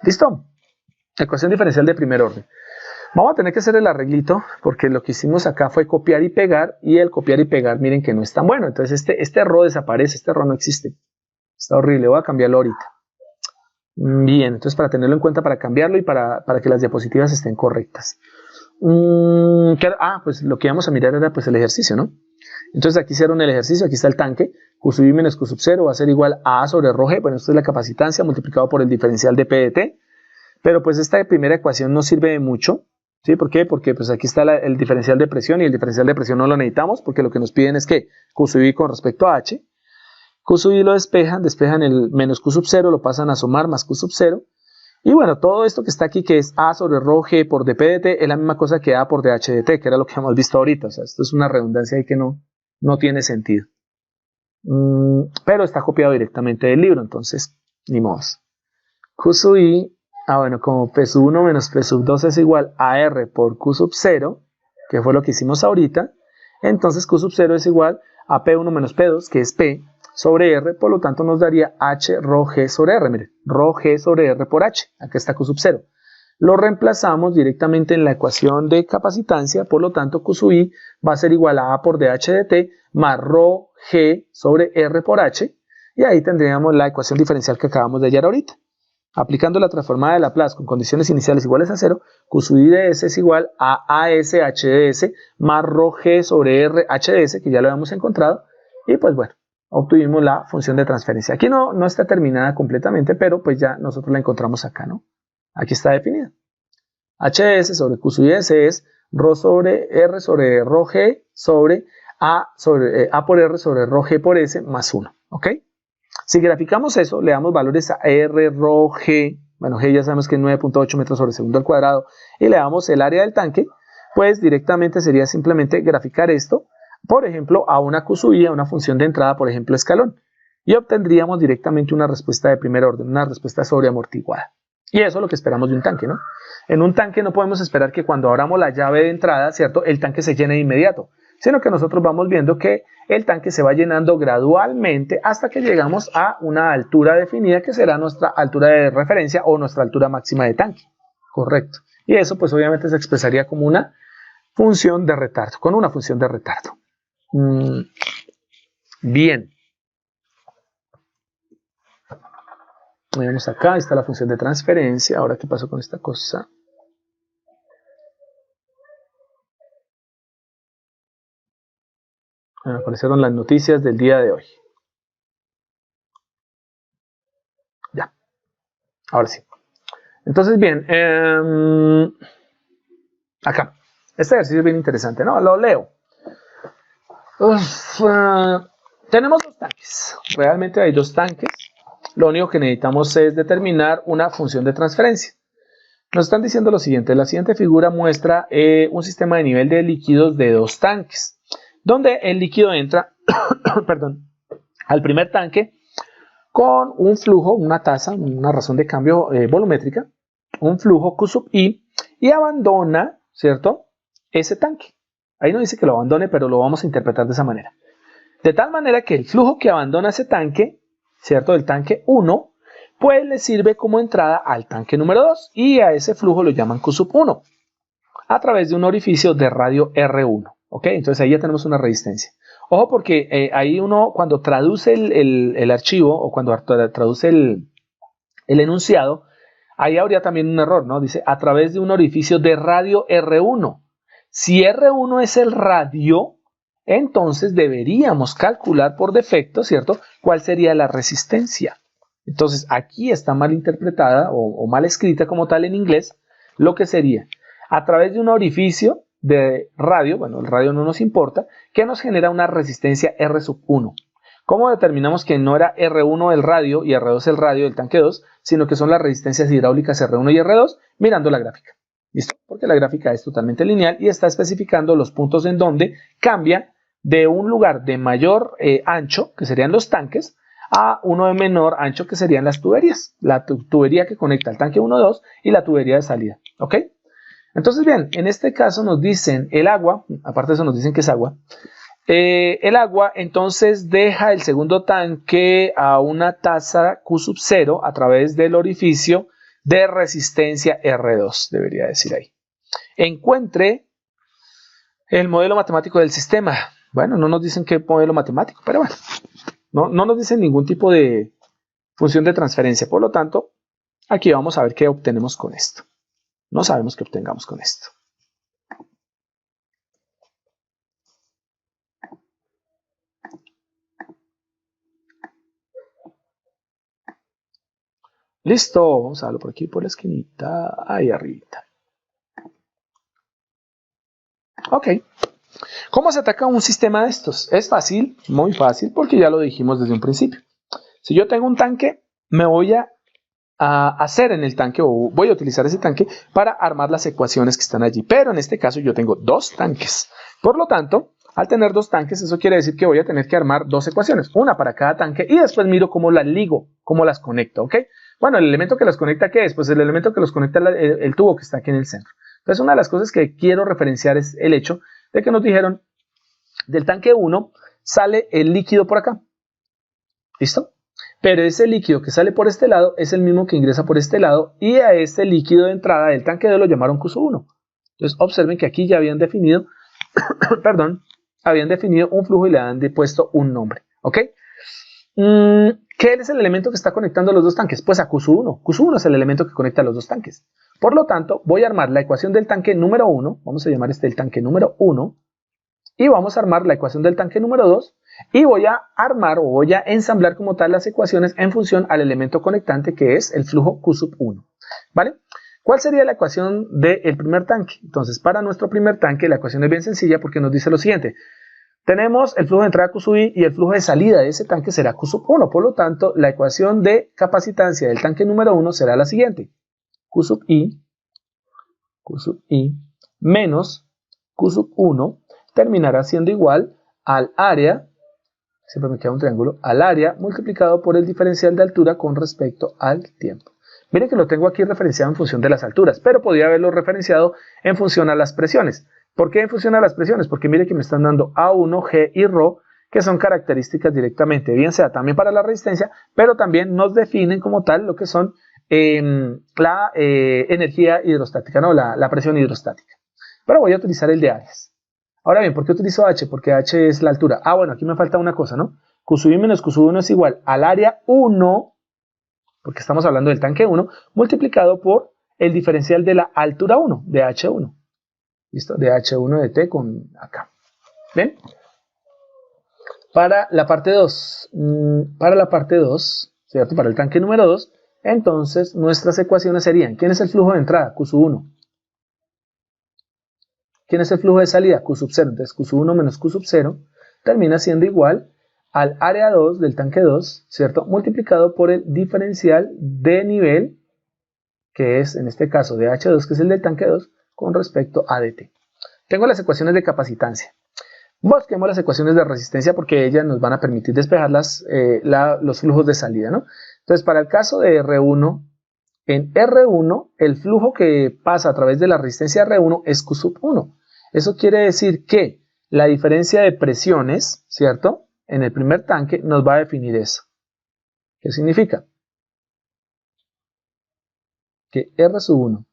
¿Listo? Ecuación diferencial de primer orden. Vamos a tener que hacer el arreglito porque lo que hicimos acá fue copiar y pegar, y el copiar y pegar miren que no es tan bueno, entonces este rho desaparece, este rho no existe. Está horrible, voy a cambiarlo ahorita. Bien, entonces para tenerlo en cuenta, para cambiarlo y para que las diapositivas estén correctas. Pues lo que íbamos a mirar era pues el ejercicio, ¿no? Entonces aquí hicieron el ejercicio, aquí está el tanque. Q sub i menos Q sub 0 va a ser igual a sobre rho g. Bueno, esto es la capacitancia multiplicado por el diferencial de P de T. Pero pues esta primera ecuación no sirve de mucho ¿Sí? ¿Por qué? Porque pues aquí está el diferencial de presión y el diferencial de presión no lo necesitamos porque lo que nos piden es que Q sub I con respecto a H. Q sub I lo despejan el menos Q sub 0, lo pasan a sumar más Q sub 0. Y bueno, todo esto que está aquí, que es A sobre rho G por dP dt, es la misma cosa que A por dH dt, que era lo que hemos visto ahorita. O sea, esto es una redundancia ahí que no tiene sentido. Pero está copiado directamente del libro, entonces, ni modo. Q sub I, bueno, como P sub 1 menos P sub 2 es igual a R por Q sub 0, que fue lo que hicimos ahorita, entonces Q sub 0 es igual a P1 menos P2, que es P, sobre R, por lo tanto nos daría H rho G sobre R, miren, rho G sobre R por H, acá está Q sub 0. Lo reemplazamos directamente en la ecuación de capacitancia, por lo tanto Q sub I va a ser igual a por dH dt más rho G sobre R por H, y ahí tendríamos la ecuación diferencial que acabamos de hallar ahorita. Aplicando la transformada de Laplace con condiciones iniciales iguales a 0, Q sub I de S es igual a AS H de S más rho G sobre R H de S, que ya lo habíamos encontrado, y pues bueno, obtuvimos la función de transferencia. Aquí no está terminada completamente, pero pues ya nosotros la encontramos acá, ¿no? Aquí está definida. H de S sobre Q sub I de S es rho sobre rho G sobre A por R sobre rho G por S más 1, ¿ok? Si graficamos eso, le damos valores a R, rho, G, bueno, G ya sabemos que es 9.8 metros sobre segundo al cuadrado, y le damos el área del tanque, pues directamente sería simplemente graficar esto, por ejemplo, a una Q sub I, a una función de entrada, por ejemplo, escalón, y obtendríamos directamente una respuesta de primer orden, una respuesta sobreamortiguada. Y eso es lo que esperamos de un tanque, ¿no? En un tanque no podemos esperar que cuando abramos la llave de entrada, ¿cierto?, el tanque se llene de inmediato, sino que nosotros vamos viendo que el tanque se va llenando gradualmente hasta que llegamos a una altura definida que será nuestra altura de referencia o nuestra altura máxima de tanque. Correcto. Y eso pues obviamente se expresaría como una función de retardo, con una función de retardo. Bien. Vamos acá, está la función de transferencia. Ahora, ¿qué pasó con esta cosa? Me aparecieron las noticias del día de hoy. Ya. Ahora sí. Entonces, bien. Acá. Este ejercicio es bien interesante, ¿no? Lo leo. Tenemos dos tanques. Realmente hay dos tanques. Lo único que necesitamos es determinar una función de transferencia. Nos están diciendo lo siguiente. La siguiente figura muestra un sistema de nivel de líquidos de dos tanques, donde el líquido entra perdón, al primer tanque con un flujo, una tasa, una razón de cambio volumétrica, un flujo Q sub I, y abandona, ¿cierto?, ese tanque. Ahí no dice que lo abandone, pero lo vamos a interpretar de esa manera. De tal manera que el flujo que abandona ese tanque, ¿cierto?, del tanque 1, pues le sirve como entrada al tanque número 2, y a ese flujo lo llaman Q sub 1, a través de un orificio de radio R1. ¿Ok? Entonces ahí ya tenemos una resistencia. Ojo porque ahí uno cuando traduce el archivo o cuando traduce el enunciado, ahí habría también un error, ¿no? Dice a través de un orificio de radio R1. Si R1 es el radio, entonces deberíamos calcular por defecto, ¿cierto?, cuál sería la resistencia. Entonces aquí está mal interpretada o mal escrita como tal en inglés, lo que sería a través de un orificio de radio, bueno, el radio no nos importa, que nos genera una resistencia R sub 1. ¿Cómo determinamos que no era R1 el radio y R2 el radio del tanque 2, sino que son las resistencias hidráulicas R1 y R2? Mirando la gráfica. ¿Listo? Porque la gráfica es totalmente lineal y está especificando los puntos en donde cambia de un lugar de mayor ancho, que serían los tanques, a uno de menor ancho, que serían las tuberías. La tubería que conecta el tanque 1, 2 y la tubería de salida. ¿Ok? Entonces, bien, en este caso nos dicen el agua, aparte de eso nos dicen que es agua, el agua entonces deja el segundo tanque a una tasa Q sub 0 a través del orificio de resistencia R2, debería decir ahí. Encuentre el modelo matemático del sistema. Bueno, no nos dicen qué modelo matemático, pero bueno, no nos dicen ningún tipo de función de transferencia. Por lo tanto, aquí vamos a ver qué obtenemos con esto. No sabemos qué obtengamos con esto. Listo, vamos a verlo por aquí, por la esquinita, ahí arribita. Ok. ¿Cómo se ataca un sistema de estos? Es fácil, muy fácil, porque ya lo dijimos desde un principio. Si yo tengo un tanque, me voy a hacer en el tanque, o voy a utilizar ese tanque para armar las ecuaciones que están allí. Pero en este caso yo tengo dos tanques. Por lo tanto, al tener dos tanques, eso quiere decir que voy a tener que armar dos ecuaciones, una para cada tanque, y después miro cómo las ligo, cómo las conecto, ¿ok? Bueno, el elemento que los conecta, ¿qué es? Pues el elemento que los conecta el tubo que está aquí en el centro. Entonces, una de las cosas que quiero referenciar es el hecho de que nos dijeron, del tanque 1 sale el líquido por acá. ¿Listo? Pero ese líquido que sale por este lado es el mismo que ingresa por este lado, y a este líquido de entrada del tanque 2 lo llamaron Q1. Entonces, observen que aquí ya habían definido, perdón, habían definido un flujo y le han puesto un nombre. ¿Ok? ¿Qué es el elemento que está conectando los dos tanques? Pues a Q1. Q1 es el elemento que conecta los dos tanques. Por lo tanto, voy a armar la ecuación del tanque número 1. Vamos a llamar este el tanque número 1. Y vamos a armar la ecuación del tanque número 2. Y voy a armar o voy a ensamblar como tal las ecuaciones en función al elemento conectante que es el flujo Q1. ¿Vale? ¿Cuál sería la ecuación del primer tanque? Entonces, para nuestro primer tanque, la ecuación es bien sencilla porque nos dice lo siguiente. Tenemos el flujo de entrada Q y el flujo de salida de ese tanque será Q1. Por lo tanto, la ecuación de capacitancia del tanque número 1 será la siguiente. Q menos Q1 terminará siendo igual al área, siempre me queda un triángulo, al área multiplicado por el diferencial de altura con respecto al tiempo. Miren que lo tengo aquí referenciado en función de las alturas, pero podría haberlo referenciado en función a las presiones. ¿Por qué en función a las presiones? Porque mire que me están dando A1, G y ρ, que son características directamente, bien sea también para la resistencia, pero también nos definen como tal lo que son la energía hidrostática, ¿no? La presión hidrostática. Pero voy a utilizar el de áreas. Ahora bien, ¿por qué utilizo H? Porque H es la altura. Ah, bueno, aquí me falta una cosa, ¿no? Q menos Q1 es igual al área 1, porque estamos hablando del tanque 1, multiplicado por el diferencial de la altura 1, de H1. ¿Listo? De H1 de T con acá. ¿Ven? Para la parte 2, ¿cierto? Para el tanque número 2, entonces nuestras ecuaciones serían, ¿quién es el flujo de entrada? Q1. ¿Quién es el flujo de salida? Q0. Entonces Q1 menos Q0 termina siendo igual al área 2 del tanque 2, ¿cierto? Multiplicado por el diferencial de nivel, que es en este caso de H2, que es el del tanque 2, con respecto a dt. Tengo las ecuaciones de capacitancia. Busquemos las ecuaciones de resistencia porque ellas nos van a permitir despejar los flujos de salida, ¿no? Entonces, para el caso de R1, en R1, el flujo que pasa a través de la resistencia R1 es Q1. Eso quiere decir que la diferencia de presiones, ¿cierto? En el primer tanque nos va a definir eso. ¿Qué significa? Que R1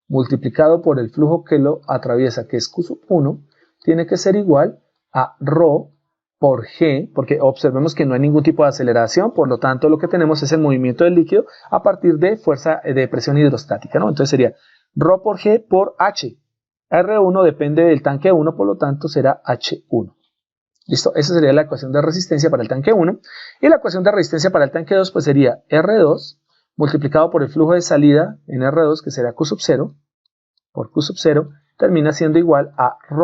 multiplicado por el flujo que lo atraviesa, que es Q1, tiene que ser igual a ρ por G, porque observemos que no hay ningún tipo de aceleración, por lo tanto lo que tenemos es el movimiento del líquido a partir de fuerza de presión hidrostática, ¿no? Entonces sería ρ por G por H. R1 depende del tanque 1, por lo tanto será H1. ¿Listo? Esa sería la ecuación de resistencia para el tanque 1. Y la ecuación de resistencia para el tanque 2 pues sería R2 multiplicado por el flujo de salida en R2, que será Q0, por Q0, termina siendo igual a ρ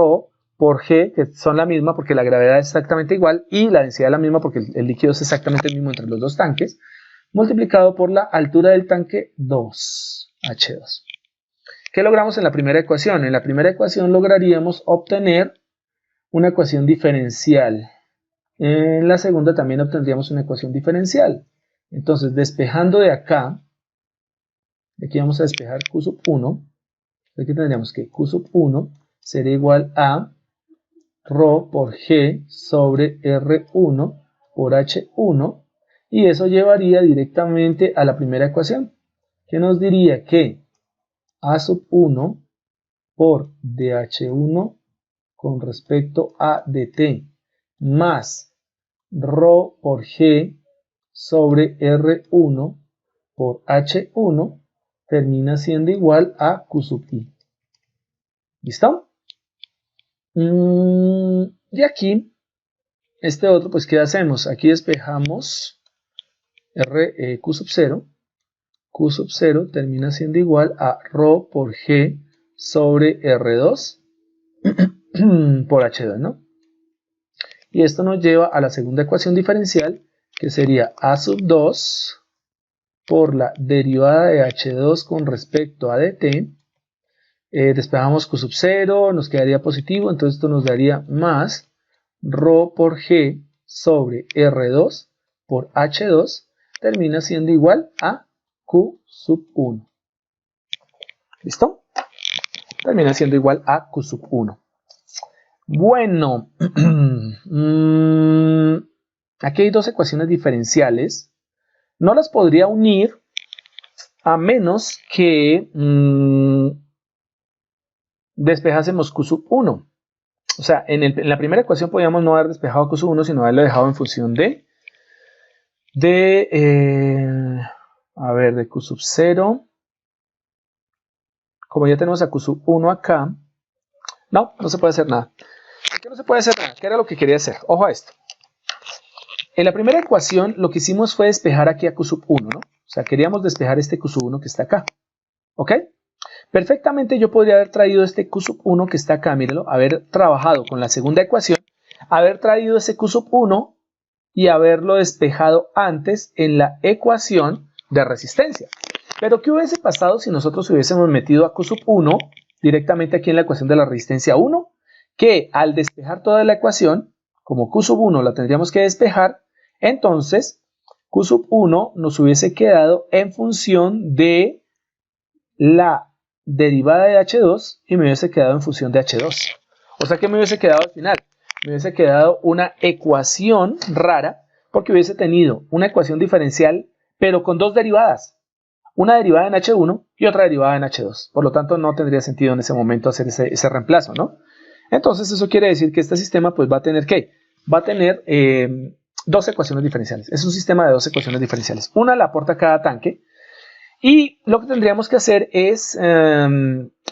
por G, que son la misma porque la gravedad es exactamente igual y la densidad es la misma porque el líquido es exactamente el mismo entre los dos tanques, multiplicado por la altura del tanque 2, H2. ¿Qué logramos en la primera ecuación? En la primera ecuación lograríamos obtener una ecuación diferencial. En la segunda también obtendríamos una ecuación diferencial. Entonces, despejando de acá, aquí vamos a despejar Q1, aquí tendríamos que Q1 sería igual a ρ por G sobre R1 por H1, y eso llevaría directamente a la primera ecuación, que nos diría que A1 por dH1 con respecto a dt más ρ por G sobre R1 por H1 termina siendo igual a Q1. ¿Listo? Y aquí, este otro, pues ¿qué hacemos? Aquí despejamos Q0. Q0 termina siendo igual a ρ por G sobre R2 por H2, ¿no? Y esto nos lleva a la segunda ecuación diferencial, que sería A sub 2 por la derivada de H2 con respecto a dt. Despejamos Q sub 0, nos quedaría positivo, entonces esto nos daría más ρ por G sobre R2 por H2, termina siendo igual a Q sub 1. ¿Listo? Termina siendo igual a Q sub 1. Bueno, aquí hay dos ecuaciones diferenciales. No las podría unir a menos que despejásemos Q sub 1. O sea, en la primera ecuación podríamos no haber despejado Q sub 1, sino haberlo dejado en función de Q sub 0. Como ya tenemos a Q sub 1 acá, no se puede hacer nada. ¿Por qué no se puede hacer nada? ¿Qué era lo que quería hacer? Ojo a esto. En la primera ecuación lo que hicimos fue despejar aquí a Q sub 1, ¿no? O sea, queríamos despejar este Q sub 1 que está acá. ¿Ok? Perfectamente yo podría haber traído este Q sub 1 que está acá, mírenlo, haber trabajado con la segunda ecuación, haber traído ese Q sub 1 y haberlo despejado antes en la ecuación de resistencia. Pero ¿qué hubiese pasado si nosotros hubiésemos metido a Q sub 1 directamente aquí en la ecuación de la resistencia 1? Que al despejar toda la ecuación, como Q sub 1 la tendríamos que despejar, entonces Q sub 1 nos hubiese quedado en función de la derivada de H2 y me hubiese quedado en función de H2. O sea que me hubiese quedado al final, me hubiese quedado una ecuación rara porque hubiese tenido una ecuación diferencial pero con dos derivadas. Una derivada en H1 y otra derivada en H2. Por lo tanto, no tendría sentido en ese momento hacer ese reemplazo, ¿no? Entonces, eso quiere decir que este sistema pues va a tener ¿qué? Va a tener dos ecuaciones diferenciales. Es un sistema de dos ecuaciones diferenciales. Una la aporta cada tanque. Y lo que tendríamos que hacer es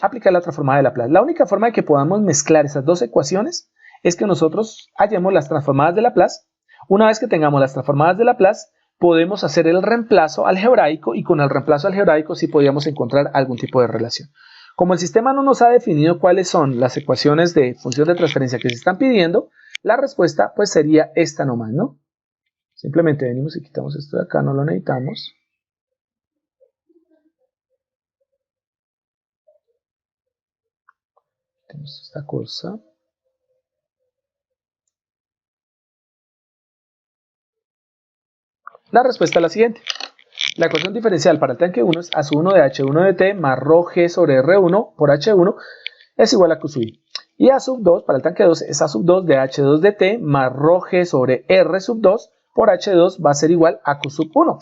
aplicar la transformada de Laplace. La única forma de que podamos mezclar esas dos ecuaciones es que nosotros hallemos las transformadas de Laplace. Una vez que tengamos las transformadas de Laplace, podemos hacer el reemplazo algebraico y con el reemplazo algebraico sí podríamos encontrar algún tipo de relación. Como el sistema no nos ha definido cuáles son las ecuaciones de función de transferencia que se están pidiendo, la respuesta pues sería esta nomás, ¿no? Simplemente venimos y quitamos esto de acá, no lo necesitamos. Tenemos esta cosa. La respuesta es la siguiente. La ecuación diferencial para el tanque 1 es A sub 1 de H1 de T más ρg sobre R1 por H1 es igual a Q sub I. Y A sub 2 para el tanque 2 es A sub 2 de H2 de T más ρg sobre R sub 2 por H2 va a ser igual a Q sub 1.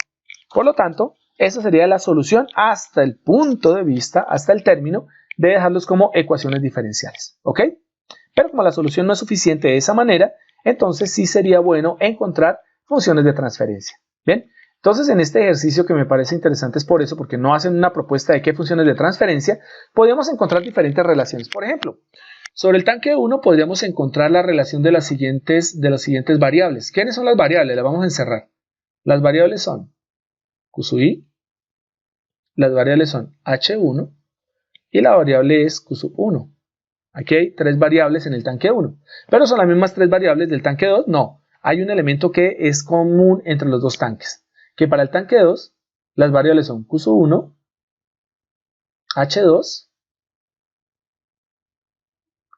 Por lo tanto, esa sería la solución hasta el punto de vista, hasta el término de dejarlos como ecuaciones diferenciales. ¿Ok? Pero como la solución no es suficiente de esa manera, entonces sí sería bueno encontrar funciones de transferencia. ¿Bien? Entonces, en este ejercicio que me parece interesante es por eso, porque no hacen una propuesta de qué funciones de transferencia, podríamos encontrar diferentes relaciones. Por ejemplo, sobre el tanque 1 podríamos encontrar la relación de las siguientes variables. ¿Quiénes son las variables? Las vamos a encerrar. Las variables son Q sub I, las variables son H1 y la variable es Q sub 1. Aquí hay tres variables en el tanque 1, pero son las mismas tres variables del tanque 2, no. Hay un elemento que es común entre los dos tanques, que para el tanque 2 las variables son Q sub 1, H2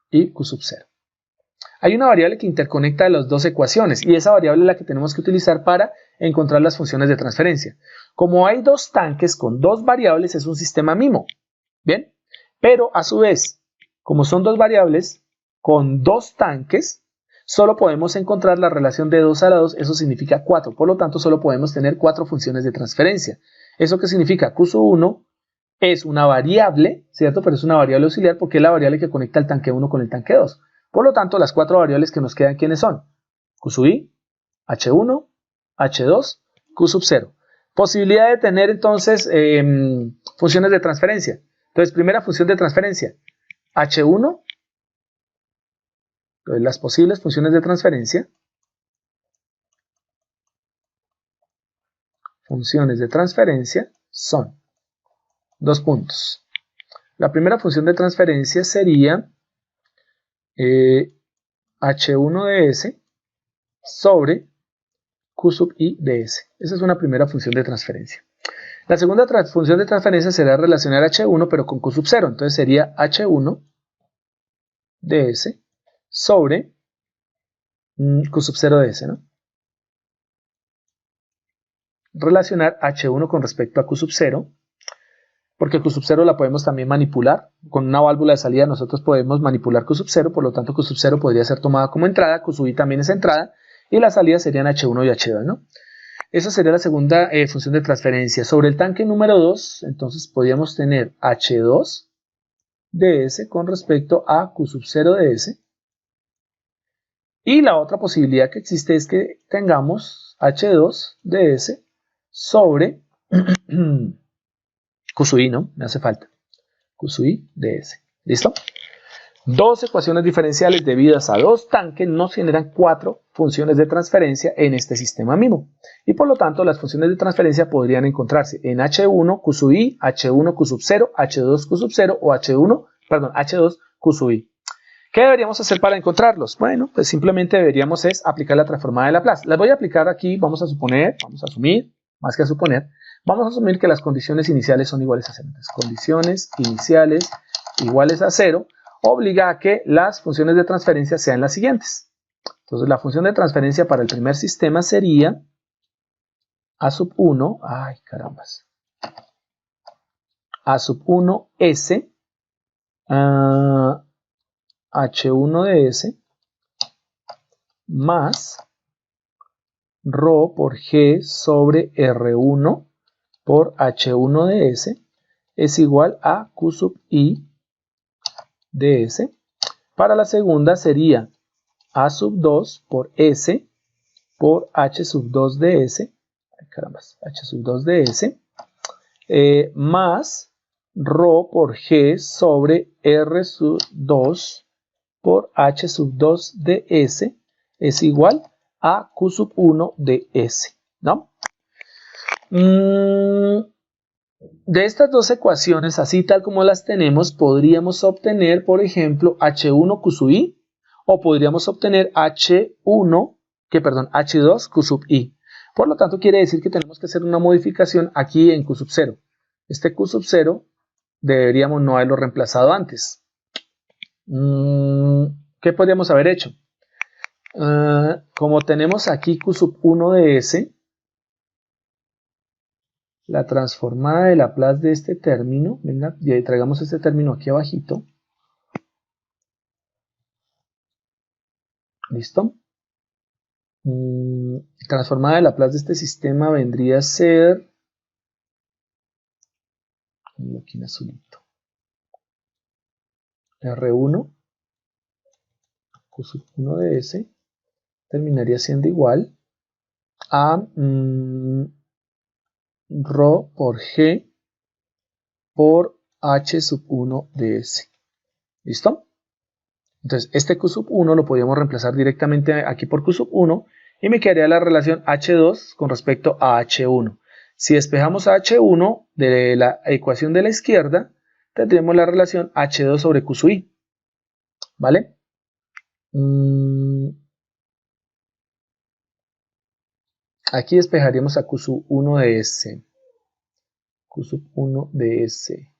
y Q sub 0. Hay una variable que interconecta las dos ecuaciones y esa variable es la que tenemos que utilizar para encontrar las funciones de transferencia. Como hay dos tanques con dos variables, es un sistema MIMO. ¿Bien? Pero a su vez, como son dos variables con dos tanques, solo podemos encontrar la relación de 2 a la 2, eso significa 4. Por lo tanto, solo podemos tener 4 funciones de transferencia. ¿Eso qué significa? Q sub 1 es una variable, ¿cierto? Pero es una variable auxiliar porque es la variable que conecta el tanque 1 con el tanque 2. Por lo tanto, las 4 variables que nos quedan, ¿quiénes son? Q sub I, H1, H2, Q sub 0. Posibilidad de tener entonces funciones de transferencia. Entonces, primera función de transferencia, H1. Entonces, las posibles funciones de transferencia. Funciones de transferencia son dos puntos. La primera función de transferencia sería H1 de S sobre Q sub I de S. Esa es una primera función de transferencia. La segunda función de transferencia será relacionar H1 pero con Q sub 0. Entonces sería H1 de S sobre Q sub 0 de S, ¿no? Relacionar H1 con respecto a Q sub 0, porque Q sub 0 la podemos también manipular. Con una válvula de salida nosotros podemos manipular Q sub 0, por lo tanto Q sub 0 podría ser tomada como entrada, Q sub I también es entrada, y las salidas serían H1 y H2, ¿no? Esa sería la segunda función de transferencia. Sobre el tanque número 2, entonces podríamos tener H2 de S con respecto a Q sub 0 de S. Y la otra posibilidad que existe es que tengamos H2 de S sobre Q sub I, ¿no? Me hace falta. Q sub I de S. ¿Listo? Dos ecuaciones diferenciales debidas a dos tanques nos generan 4 funciones de transferencia en este sistema MIMO. Y por lo tanto, las funciones de transferencia podrían encontrarse en H1 Q sub I, H1 Q sub 0, H2 Q sub 0 o H2 Q sub I. ¿Qué deberíamos hacer para encontrarlos? Bueno, pues simplemente deberíamos aplicar la transformada de Laplace. Las voy a aplicar aquí, vamos a asumir, más que a suponer, vamos a asumir que las condiciones iniciales son iguales a 0. Entonces, condiciones iniciales iguales a 0 obliga a que las funciones de transferencia sean las siguientes. Entonces, la función de transferencia para el primer sistema sería A sub 1, ay carambas, A sub 1 S, H1 de S, más ρ por G sobre R1 por H1 de S es igual a Q sub I de S. Para la segunda sería A sub 2 por S por H sub 2 de S, ay, carambas, H sub 2 de S, más ρ por G sobre R sub 2 por H sub 2 de S es igual a Q sub 1 de S, ¿no? De estas dos ecuaciones, así tal como las tenemos, podríamos obtener, por ejemplo, H1 Q sub I, o podríamos obtener H2 Q sub I. Por lo tanto, quiere decir que tenemos que hacer una modificación aquí en Q sub 0. Este Q sub 0 deberíamos no haberlo reemplazado antes. ¿Qué podríamos haber hecho? Como tenemos aquí Q sub 1 de S, la transformada de Laplace de este término, venga, y traigamos este término aquí abajito. ¿Listo? Transformada de Laplace de este sistema vendría a ser, aquí en azulito, R1, Q sub 1 de S, terminaría siendo igual a ρ por G por H sub 1 de S. ¿Listo? Entonces, este Q sub 1 lo podríamos reemplazar directamente aquí por Q sub 1 y me quedaría la relación H2 con respecto a H1. Si despejamos a H1 de la ecuación de la izquierda, tendremos la relación H2 sobre Q sub I. ¿Vale? Aquí despejaríamos a Q sub 1 de S. Q sub 1 de S.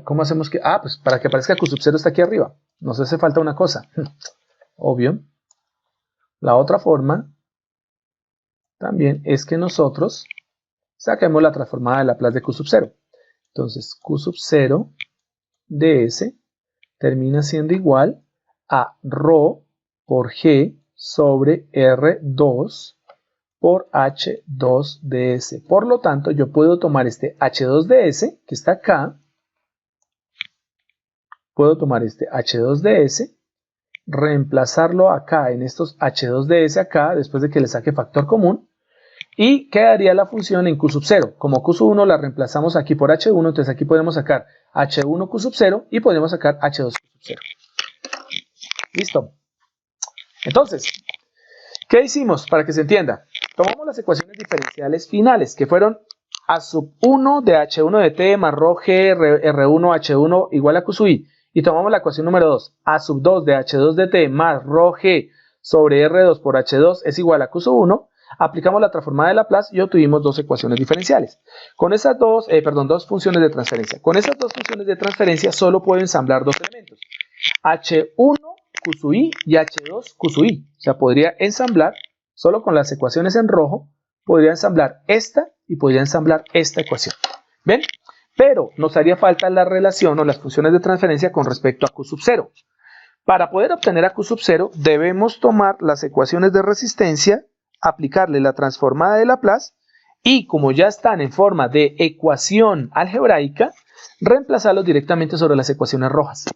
¿Cómo hacemos que? Pues para que aparezca Q sub 0 está aquí arriba. Nos hace falta una cosa. Obvio. La otra forma también es que nosotros saquemos la transformada de Laplace de Q sub 0. Entonces, Q sub 0 de S termina siendo igual a ρ por G sobre R2 por H2 de S. Por lo tanto, yo puedo tomar este H2 de S, que está acá, puedo tomar este H2 de S, reemplazarlo acá en estos H2 de S acá, después de que le saque factor común, y quedaría la función en Q sub 0. Como Q sub 1 la reemplazamos aquí por H1, entonces aquí podemos sacar H1 Q sub 0 y podemos sacar H2 Q sub 0. ¿Listo? Entonces, ¿qué hicimos para que se entienda? Tomamos las ecuaciones diferenciales finales, que fueron A sub 1 de H1 de T más ρ G R1 H1 igual a Q sub I, y tomamos la ecuación número 2, A sub 2 de H2 de T más ρg sobre R2 por H2 es igual a Q sub 1, aplicamos la transformada de Laplace y obtuvimos dos ecuaciones diferenciales. Con esas dos funciones de transferencia. Con esas dos funciones de transferencia solo puedo ensamblar dos elementos. H1 Q sub i y H2 Q sub i. O sea, podría ensamblar, solo con las ecuaciones en rojo, podría ensamblar esta y podría ensamblar esta ecuación. ¿Ven? Pero nos haría falta la relación o las funciones de transferencia con respecto a Q sub 0. Para poder obtener a Q sub 0 debemos tomar las ecuaciones de resistencia, aplicarle la transformada de Laplace y como ya están en forma de ecuación algebraica, reemplazarlos directamente sobre las ecuaciones rojas.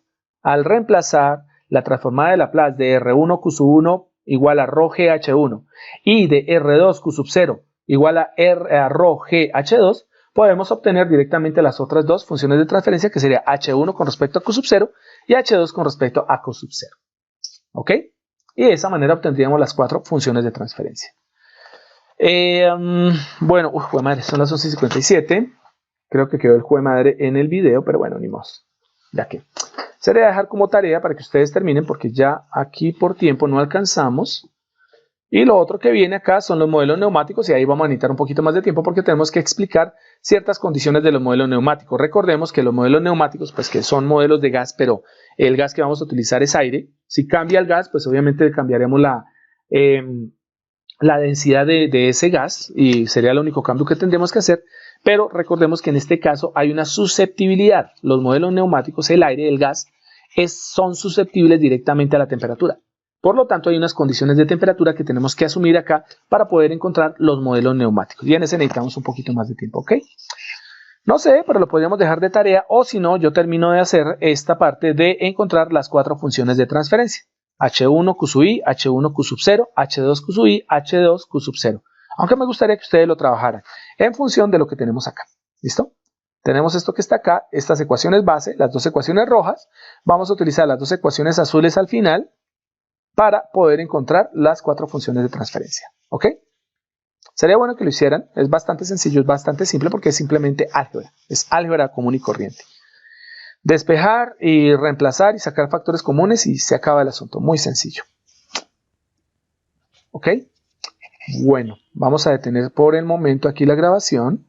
Al reemplazar la transformada de Laplace de R1 Q sub 1 igual a ρg H1 y de R2 Q sub 0 igual a ρg H2, podemos obtener directamente las otras dos funciones de transferencia, que sería H1 con respecto a Q sub 0 y H2 con respecto a Q sub 0. ¿Ok? Y de esa manera obtendríamos las cuatro funciones de transferencia. Bueno, jue madre, son las 11:57. Creo que quedó el jue madre en el video, pero bueno, ni modo. Ya que sería dejar como tarea para que ustedes terminen, porque ya aquí por tiempo no alcanzamos. Y lo otro que viene acá son los modelos neumáticos y ahí vamos a necesitar un poquito más de tiempo porque tenemos que explicar ciertas condiciones de los modelos neumáticos. Recordemos que los modelos neumáticos, pues que son modelos de gas, pero el gas que vamos a utilizar es aire. Si cambia el gas, pues obviamente cambiaremos la densidad de ese gas y sería el único cambio que tendremos que hacer. Pero recordemos que en este caso hay una susceptibilidad. Los modelos neumáticos, el aire, el gas, son susceptibles directamente a la temperatura. Por lo tanto, hay unas condiciones de temperatura que tenemos que asumir acá para poder encontrar los modelos neumáticos. Y en ese necesitamos un poquito más de tiempo, ¿ok? No sé, pero lo podríamos dejar de tarea o si no, yo termino de hacer esta parte de encontrar las cuatro funciones de transferencia. H1 Q sub i, H1 Q sub 0, H2 Q sub i, H2 Q sub 0. Aunque me gustaría que ustedes lo trabajaran en función de lo que tenemos acá. ¿Listo? Tenemos esto que está acá, estas ecuaciones base, las dos ecuaciones rojas. Vamos a utilizar las dos ecuaciones azules al final para poder encontrar las cuatro funciones de transferencia. ¿Ok? Sería bueno que lo hicieran. Es bastante sencillo, es bastante simple porque es simplemente álgebra. Es álgebra común y corriente. Despejar y reemplazar y sacar factores comunes y se acaba el asunto. Muy sencillo. ¿Ok? Bueno, vamos a detener por el momento aquí la grabación.